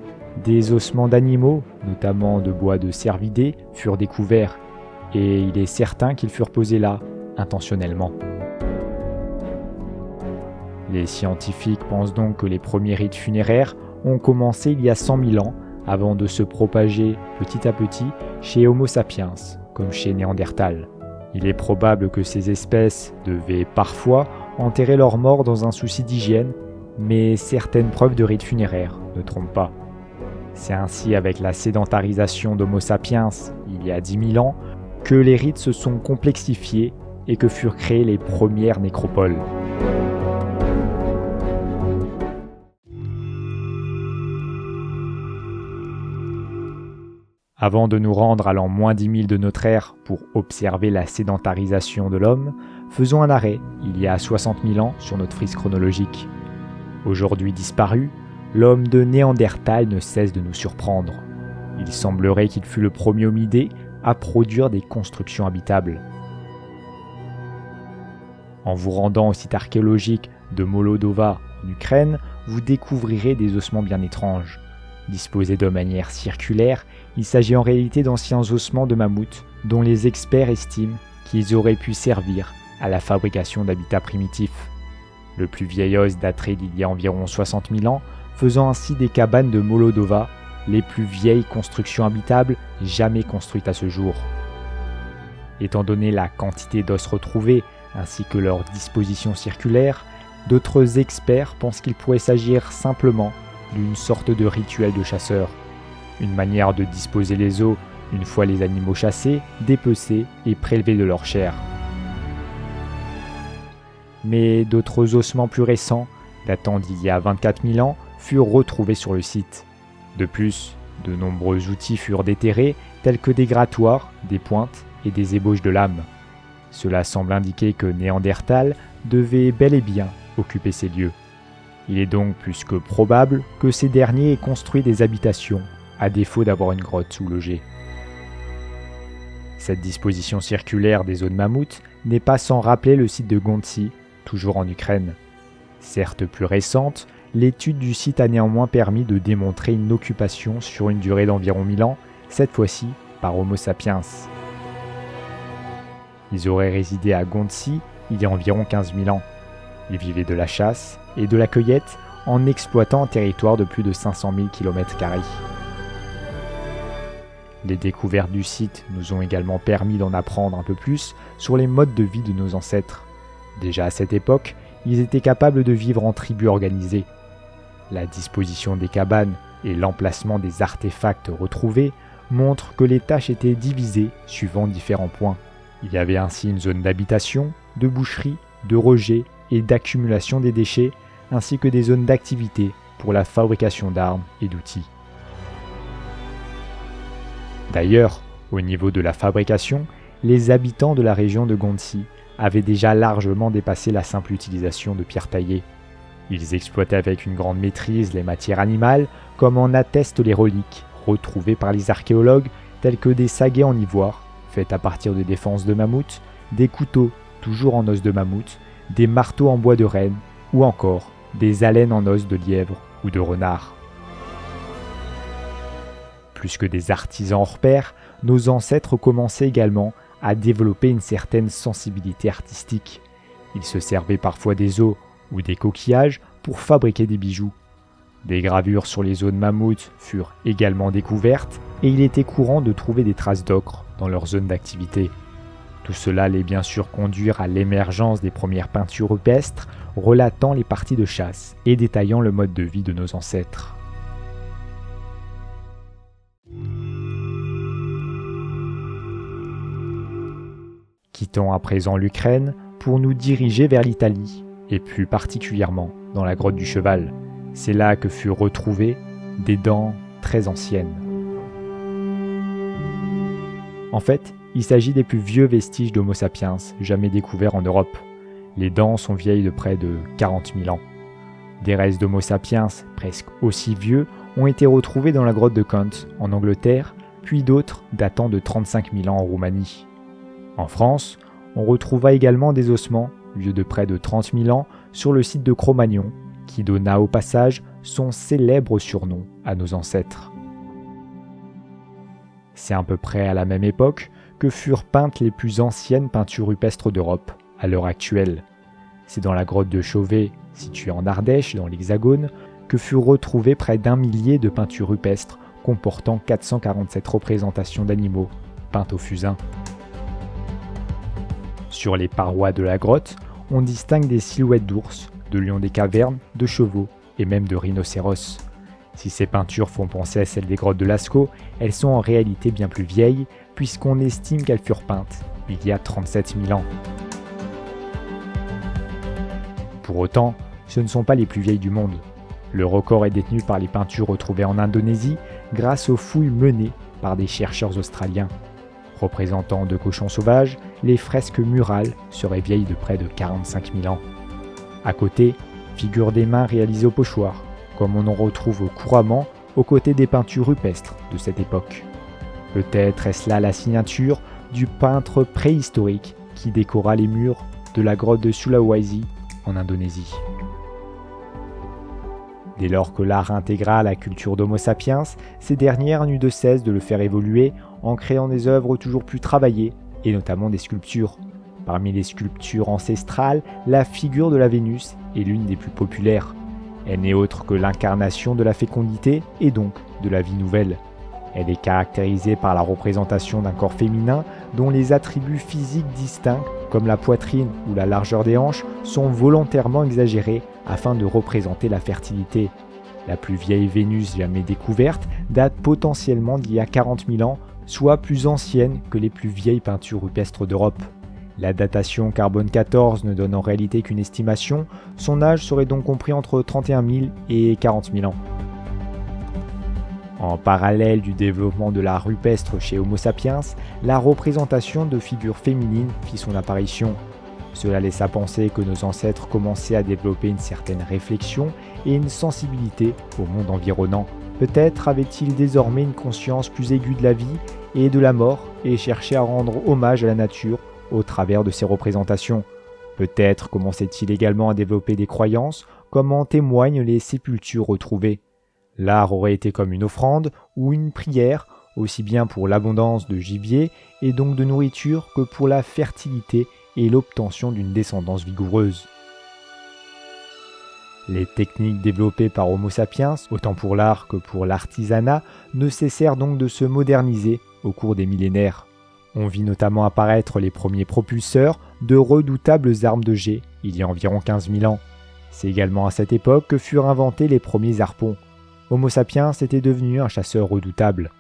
des ossements d'animaux, notamment de bois de cervidés, furent découverts, et il est certain qu'ils furent posés là, intentionnellement. Les scientifiques pensent donc que les premiers rites funéraires ont commencé il y a 100 000 ans, avant de se propager petit à petit chez Homo sapiens, comme chez Néandertal. Il est probable que ces espèces devaient parfois enterrer leurs morts dans un souci d'hygiène, mais certaines preuves de rites funéraires ne trompent pas. C'est ainsi avec la sédentarisation d'Homo sapiens il y a 10 000 ans que les rites se sont complexifiés et que furent créées les premières nécropoles. Avant de nous rendre à l'an moins 10 000 de notre ère pour observer la sédentarisation de l'homme, faisons un arrêt il y a 60 000 ans sur notre frise chronologique. Aujourd'hui disparu, l'homme de Néandertal ne cesse de nous surprendre. Il semblerait qu'il fut le premier hominidé à produire des constructions habitables. En vous rendant au site archéologique de Molodova en Ukraine, vous découvrirez des ossements bien étranges. Disposés de manière circulaire, il s'agit en réalité d'anciens ossements de mammouth dont les experts estiment qu'ils auraient pu servir à la fabrication d'habitats primitifs. Le plus vieil os daterait d'il y a environ 60 000 ans, faisant ainsi des cabanes de Molodova les plus vieilles constructions habitables jamais construites à ce jour. Étant donné la quantité d'os retrouvés ainsi que leur disposition circulaire, d'autres experts pensent qu'il pourrait s'agir simplement d'une sorte de rituel de chasseur, une manière de disposer les os une fois les animaux chassés, dépecés et prélevés de leur chair. Mais d'autres ossements plus récents, datant d'il y a 24 000 ans, furent retrouvés sur le site. De plus, de nombreux outils furent déterrés, tels que des grattoirs, des pointes et des ébauches de lames. Cela semble indiquer que Néandertal devait bel et bien occuper ces lieux. Il est donc plus que probable que ces derniers aient construit des habitations, à défaut d'avoir une grotte sous-logée. Cette disposition circulaire des zones mammouth n'est pas sans rappeler le site de Gontsi, toujours en Ukraine. Certes plus récente, l'étude du site a néanmoins permis de démontrer une occupation sur une durée d'environ 1000 ans, cette fois-ci par Homo sapiens. Ils auraient résidé à Gontsi il y a environ 15 000 ans. Ils vivaient de la chasse et de la cueillette en exploitant un territoire de plus de 500 000 km². Les découvertes du site nous ont également permis d'en apprendre un peu plus sur les modes de vie de nos ancêtres. Déjà à cette époque, ils étaient capables de vivre en tribus organisées. La disposition des cabanes et l'emplacement des artefacts retrouvés montrent que les tâches étaient divisées suivant différents points. Il y avait ainsi une zone d'habitation, de boucherie, de rejet et d'accumulation des déchets, ainsi que des zones d'activité pour la fabrication d'armes et d'outils. D'ailleurs, au niveau de la fabrication, les habitants de la région de Gontsi avaient déjà largement dépassé la simple utilisation de pierres taillées. Ils exploitaient avec une grande maîtrise les matières animales, comme en attestent les reliques retrouvées par les archéologues, telles que des saguets en ivoire, faites à partir de défenses de mammouth, des couteaux, toujours en os de mammouth, des marteaux en bois de renne, ou encore des alênes en os de lièvre ou de renard. Plus que des artisans hors pair, nos ancêtres commençaient également à développer une certaine sensibilité artistique. Ils se servaient parfois des os ou des coquillages pour fabriquer des bijoux. Des gravures sur les os de mammouth furent également découvertes et il était courant de trouver des traces d'ocre dans leur zone d'activité. Tout cela allait bien sûr conduire à l'émergence des premières peintures rupestres relatant les parties de chasse et détaillant le mode de vie de nos ancêtres. Quittons à présent l'Ukraine pour nous diriger vers l'Italie, et plus particulièrement dans la grotte du Cheval. C'est là que furent retrouvées des dents très anciennes. En fait, il s'agit des plus vieux vestiges d'Homo sapiens jamais découverts en Europe. Les dents sont vieilles de près de 40 000 ans. Des restes d'Homo sapiens presque aussi vieux ont été retrouvés dans la grotte de Kent en Angleterre, puis d'autres datant de 35 000 ans en Roumanie. En France, on retrouva également des ossements, vieux de près de 30 000 ans, sur le site de Cro-Magnon, qui donna au passage son célèbre surnom à nos ancêtres. C'est à peu près à la même époque que furent peintes les plus anciennes peintures rupestres d'Europe, à l'heure actuelle. C'est dans la grotte de Chauvet, située en Ardèche, dans l'Hexagone, que furent retrouvées près d'1 millier de peintures rupestres comportant 447 représentations d'animaux, peintes au fusain. Sur les parois de la grotte, on distingue des silhouettes d'ours, de lions des cavernes, de chevaux et même de rhinocéros. Si ces peintures font penser à celles des grottes de Lascaux, elles sont en réalité bien plus vieilles, puisqu'on estime qu'elles furent peintes il y a 37 000 ans. Pour autant, ce ne sont pas les plus vieilles du monde. Le record est détenu par les peintures retrouvées en Indonésie grâce aux fouilles menées par des chercheurs australiens. Représentant de cochons sauvages, les fresques murales seraient vieilles de près de 45 000 ans. À côté, figurent des mains réalisées au pochoir, comme on en retrouve couramment aux côtés des peintures rupestres de cette époque. Peut-être est-ce là la signature du peintre préhistorique qui décora les murs de la grotte de Sulawesi en Indonésie. Dès lors que l'art intégra la culture d'Homo sapiens, ces dernières n'eut de cesse de le faire évoluer en créant des œuvres toujours plus travaillées, et notamment des sculptures. Parmi les sculptures ancestrales, la figure de la Vénus est l'une des plus populaires. Elle n'est autre que l'incarnation de la fécondité et donc de la vie nouvelle. Elle est caractérisée par la représentation d'un corps féminin dont les attributs physiques distincts, comme la poitrine ou la largeur des hanches, sont volontairement exagérés afin de représenter la fertilité. La plus vieille Vénus jamais découverte date potentiellement d'il y a 40 000 ans, soit plus ancienne que les plus vieilles peintures rupestres d'Europe. La datation carbone 14 ne donne en réalité qu'une estimation, son âge serait donc compris entre 31 000 et 40 000 ans. En parallèle du développement de l'art rupestre chez Homo sapiens, la représentation de figures féminines fit son apparition. Cela laissa penser que nos ancêtres commençaient à développer une certaine réflexion et une sensibilité au monde environnant. Peut-être avaient-ils désormais une conscience plus aiguë de la vie et de la mort et cherchaient à rendre hommage à la nature au travers de ces représentations. Peut-être commençaient-ils également à développer des croyances, comme en témoignent les sépultures retrouvées. L'art aurait été comme une offrande ou une prière, aussi bien pour l'abondance de gibier et donc de nourriture que pour la fertilité et l'obtention d'une descendance vigoureuse. Les techniques développées par Homo sapiens, autant pour l'art que pour l'artisanat, ne cessèrent donc de se moderniser au cours des millénaires. On vit notamment apparaître les premiers propulseurs de redoutables armes de jet, il y a environ 15 000 ans. C'est également à cette époque que furent inventés les premiers harpons. Homo sapiens était devenu un chasseur redoutable.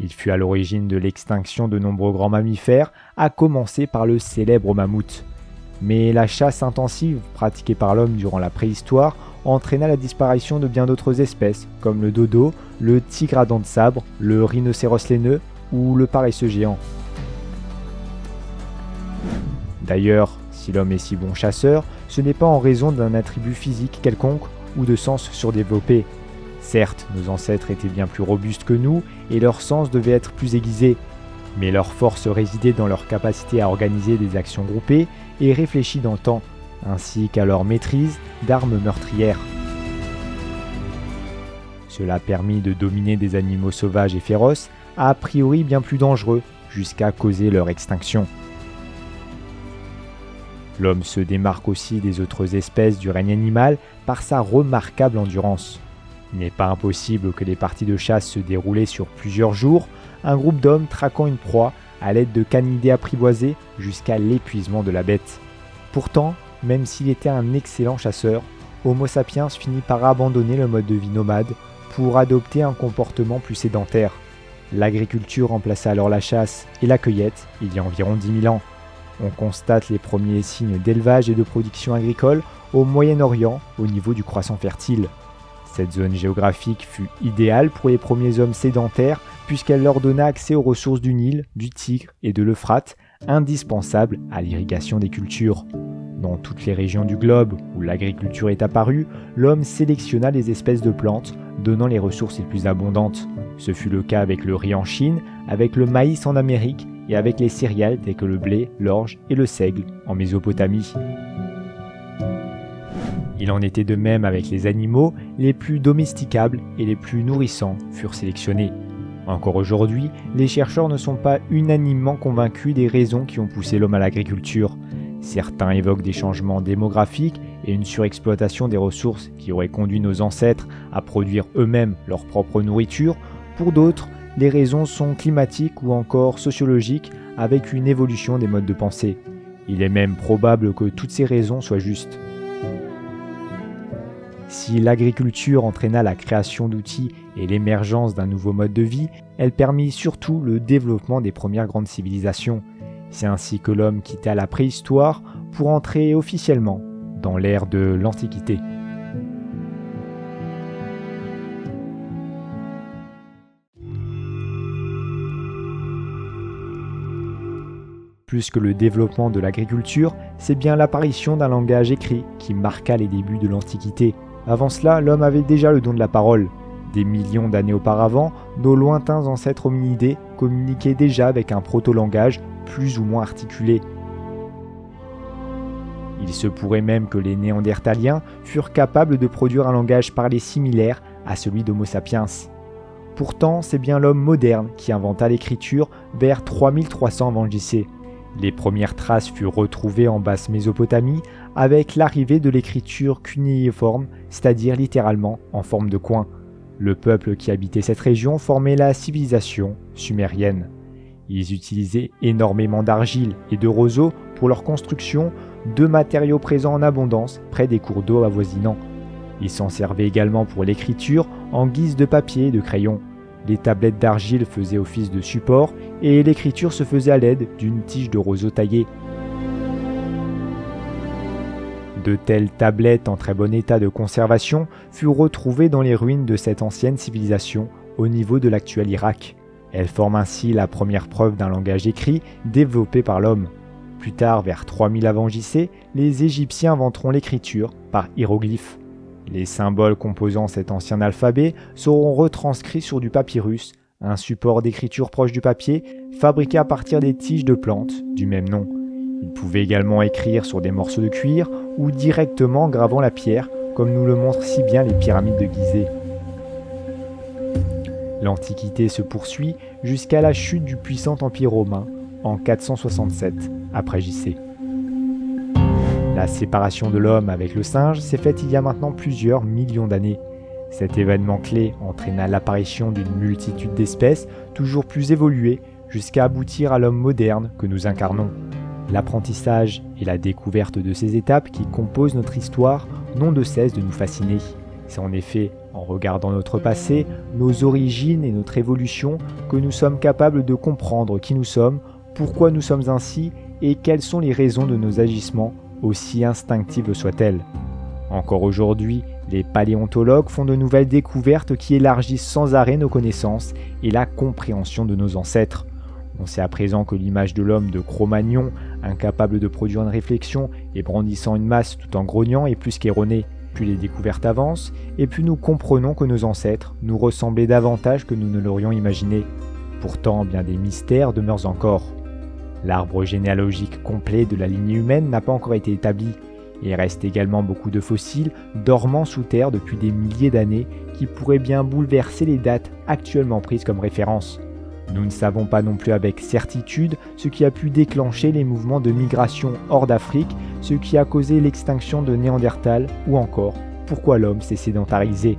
Il fut à l'origine de l'extinction de nombreux grands mammifères, à commencer par le célèbre mammouth. Mais la chasse intensive pratiquée par l'homme durant la préhistoire entraîna la disparition de bien d'autres espèces, comme le dodo, le tigre à dents de sabre, le rhinocéros laineux ou le paresseux géant. D'ailleurs, si l'homme est si bon chasseur, ce n'est pas en raison d'un attribut physique quelconque ou de sens surdéveloppé. Certes, nos ancêtres étaient bien plus robustes que nous et leur sens devait être plus aiguisé, mais leur force résidait dans leur capacité à organiser des actions groupées et réfléchies dans le temps, ainsi qu'à leur maîtrise d'armes meurtrières. Cela permit de dominer des animaux sauvages et féroces, a priori bien plus dangereux, jusqu'à causer leur extinction. L'homme se démarque aussi des autres espèces du règne animal par sa remarquable endurance. Il n'est pas impossible que les parties de chasse se déroulaient sur plusieurs jours, un groupe d'hommes traquant une proie à l'aide de canidés apprivoisés jusqu'à l'épuisement de la bête. Pourtant, même s'il était un excellent chasseur, Homo sapiens finit par abandonner le mode de vie nomade pour adopter un comportement plus sédentaire. L'agriculture remplaça alors la chasse et la cueillette il y a environ 10 000 ans. On constate les premiers signes d'élevage et de production agricole au Moyen-Orient au niveau du croissant fertile. Cette zone géographique fut idéale pour les premiers hommes sédentaires puisqu'elle leur donna accès aux ressources du Nil, du Tigre et de l'Euphrate, indispensables à l'irrigation des cultures. Dans toutes les régions du globe où l'agriculture est apparue, l'homme sélectionna les espèces de plantes donnant les ressources les plus abondantes. Ce fut le cas avec le riz en Chine, avec le maïs en Amérique et avec les céréales telles que le blé, l'orge et le seigle en Mésopotamie. Il en était de même avec les animaux, les plus domesticables et les plus nourrissants furent sélectionnés. Encore aujourd'hui, les chercheurs ne sont pas unanimement convaincus des raisons qui ont poussé l'homme à l'agriculture. Certains évoquent des changements démographiques et une surexploitation des ressources qui auraient conduit nos ancêtres à produire eux-mêmes leur propre nourriture. Pour d'autres, les raisons sont climatiques ou encore sociologiques avec une évolution des modes de pensée. Il est même probable que toutes ces raisons soient justes. Si l'agriculture entraîna la création d'outils et l'émergence d'un nouveau mode de vie, elle permit surtout le développement des premières grandes civilisations. C'est ainsi que l'homme quitta la préhistoire pour entrer officiellement dans l'ère de l'Antiquité. Plus que le développement de l'agriculture, c'est bien l'apparition d'un langage écrit qui marqua les débuts de l'Antiquité. Avant cela, l'homme avait déjà le don de la parole. Des millions d'années auparavant, nos lointains ancêtres hominidés communiquaient déjà avec un proto-langage plus ou moins articulé. Il se pourrait même que les Néandertaliens furent capables de produire un langage parlé similaire à celui d'Homo sapiens. Pourtant, c'est bien l'homme moderne qui inventa l'écriture vers 3300 avant JC. Les premières traces furent retrouvées en basse Mésopotamie avec l'arrivée de l'écriture cunéiforme, c'est-à-dire littéralement en forme de coin. Le peuple qui habitait cette région formait la civilisation sumérienne. Ils utilisaient énormément d'argile et de roseaux pour leur construction, deux matériaux présents en abondance près des cours d'eau avoisinants. Ils s'en servaient également pour l'écriture en guise de papier et de crayon. Les tablettes d'argile faisaient office de support et l'écriture se faisait à l'aide d'une tige de roseau taillée. De telles tablettes en très bon état de conservation furent retrouvées dans les ruines de cette ancienne civilisation au niveau de l'actuel Irak. Elles forment ainsi la première preuve d'un langage écrit développé par l'homme. Plus tard, vers 3000 avant JC, les Égyptiens inventeront l'écriture par hiéroglyphes. Les symboles composant cet ancien alphabet seront retranscrits sur du papyrus, un support d'écriture proche du papier, fabriqué à partir des tiges de plantes du même nom. Ils pouvaient également écrire sur des morceaux de cuir ou directement en gravant la pierre, comme nous le montrent si bien les pyramides de Gizeh. L'Antiquité se poursuit jusqu'à la chute du puissant Empire romain en 467 après JC. La séparation de l'homme avec le singe s'est faite il y a maintenant plusieurs millions d'années. Cet événement clé entraîna l'apparition d'une multitude d'espèces toujours plus évoluées jusqu'à aboutir à l'homme moderne que nous incarnons. L'apprentissage et la découverte de ces étapes qui composent notre histoire n'ont de cesse de nous fasciner. C'est en effet en regardant notre passé, nos origines et notre évolution que nous sommes capables de comprendre qui nous sommes, pourquoi nous sommes ainsi et quelles sont les raisons de nos agissements, aussi instinctives soient-elles. Encore aujourd'hui, les paléontologues font de nouvelles découvertes qui élargissent sans arrêt nos connaissances et la compréhension de nos ancêtres. On sait à présent que l'image de l'homme de Cro-Magnon, incapable de produire une réflexion et brandissant une masse tout en grognant, est plus qu'erronée. Plus les découvertes avancent, et plus nous comprenons que nos ancêtres nous ressemblaient davantage que nous ne l'aurions imaginé. Pourtant, bien des mystères demeurent encore. L'arbre généalogique complet de la lignée humaine n'a pas encore été établi. Il reste également beaucoup de fossiles dormant sous terre depuis des milliers d'années qui pourraient bien bouleverser les dates actuellement prises comme référence. Nous ne savons pas non plus avec certitude ce qui a pu déclencher les mouvements de migration hors d'Afrique, ce qui a causé l'extinction de Néandertal ou encore pourquoi l'homme s'est sédentarisé.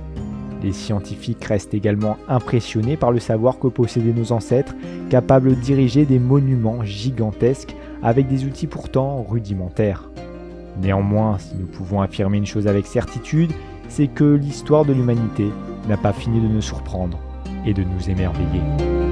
Les scientifiques restent également impressionnés par le savoir que possédaient nos ancêtres, capables de diriger des monuments gigantesques avec des outils pourtant rudimentaires. Néanmoins, si nous pouvons affirmer une chose avec certitude, c'est que l'histoire de l'humanité n'a pas fini de nous surprendre et de nous émerveiller.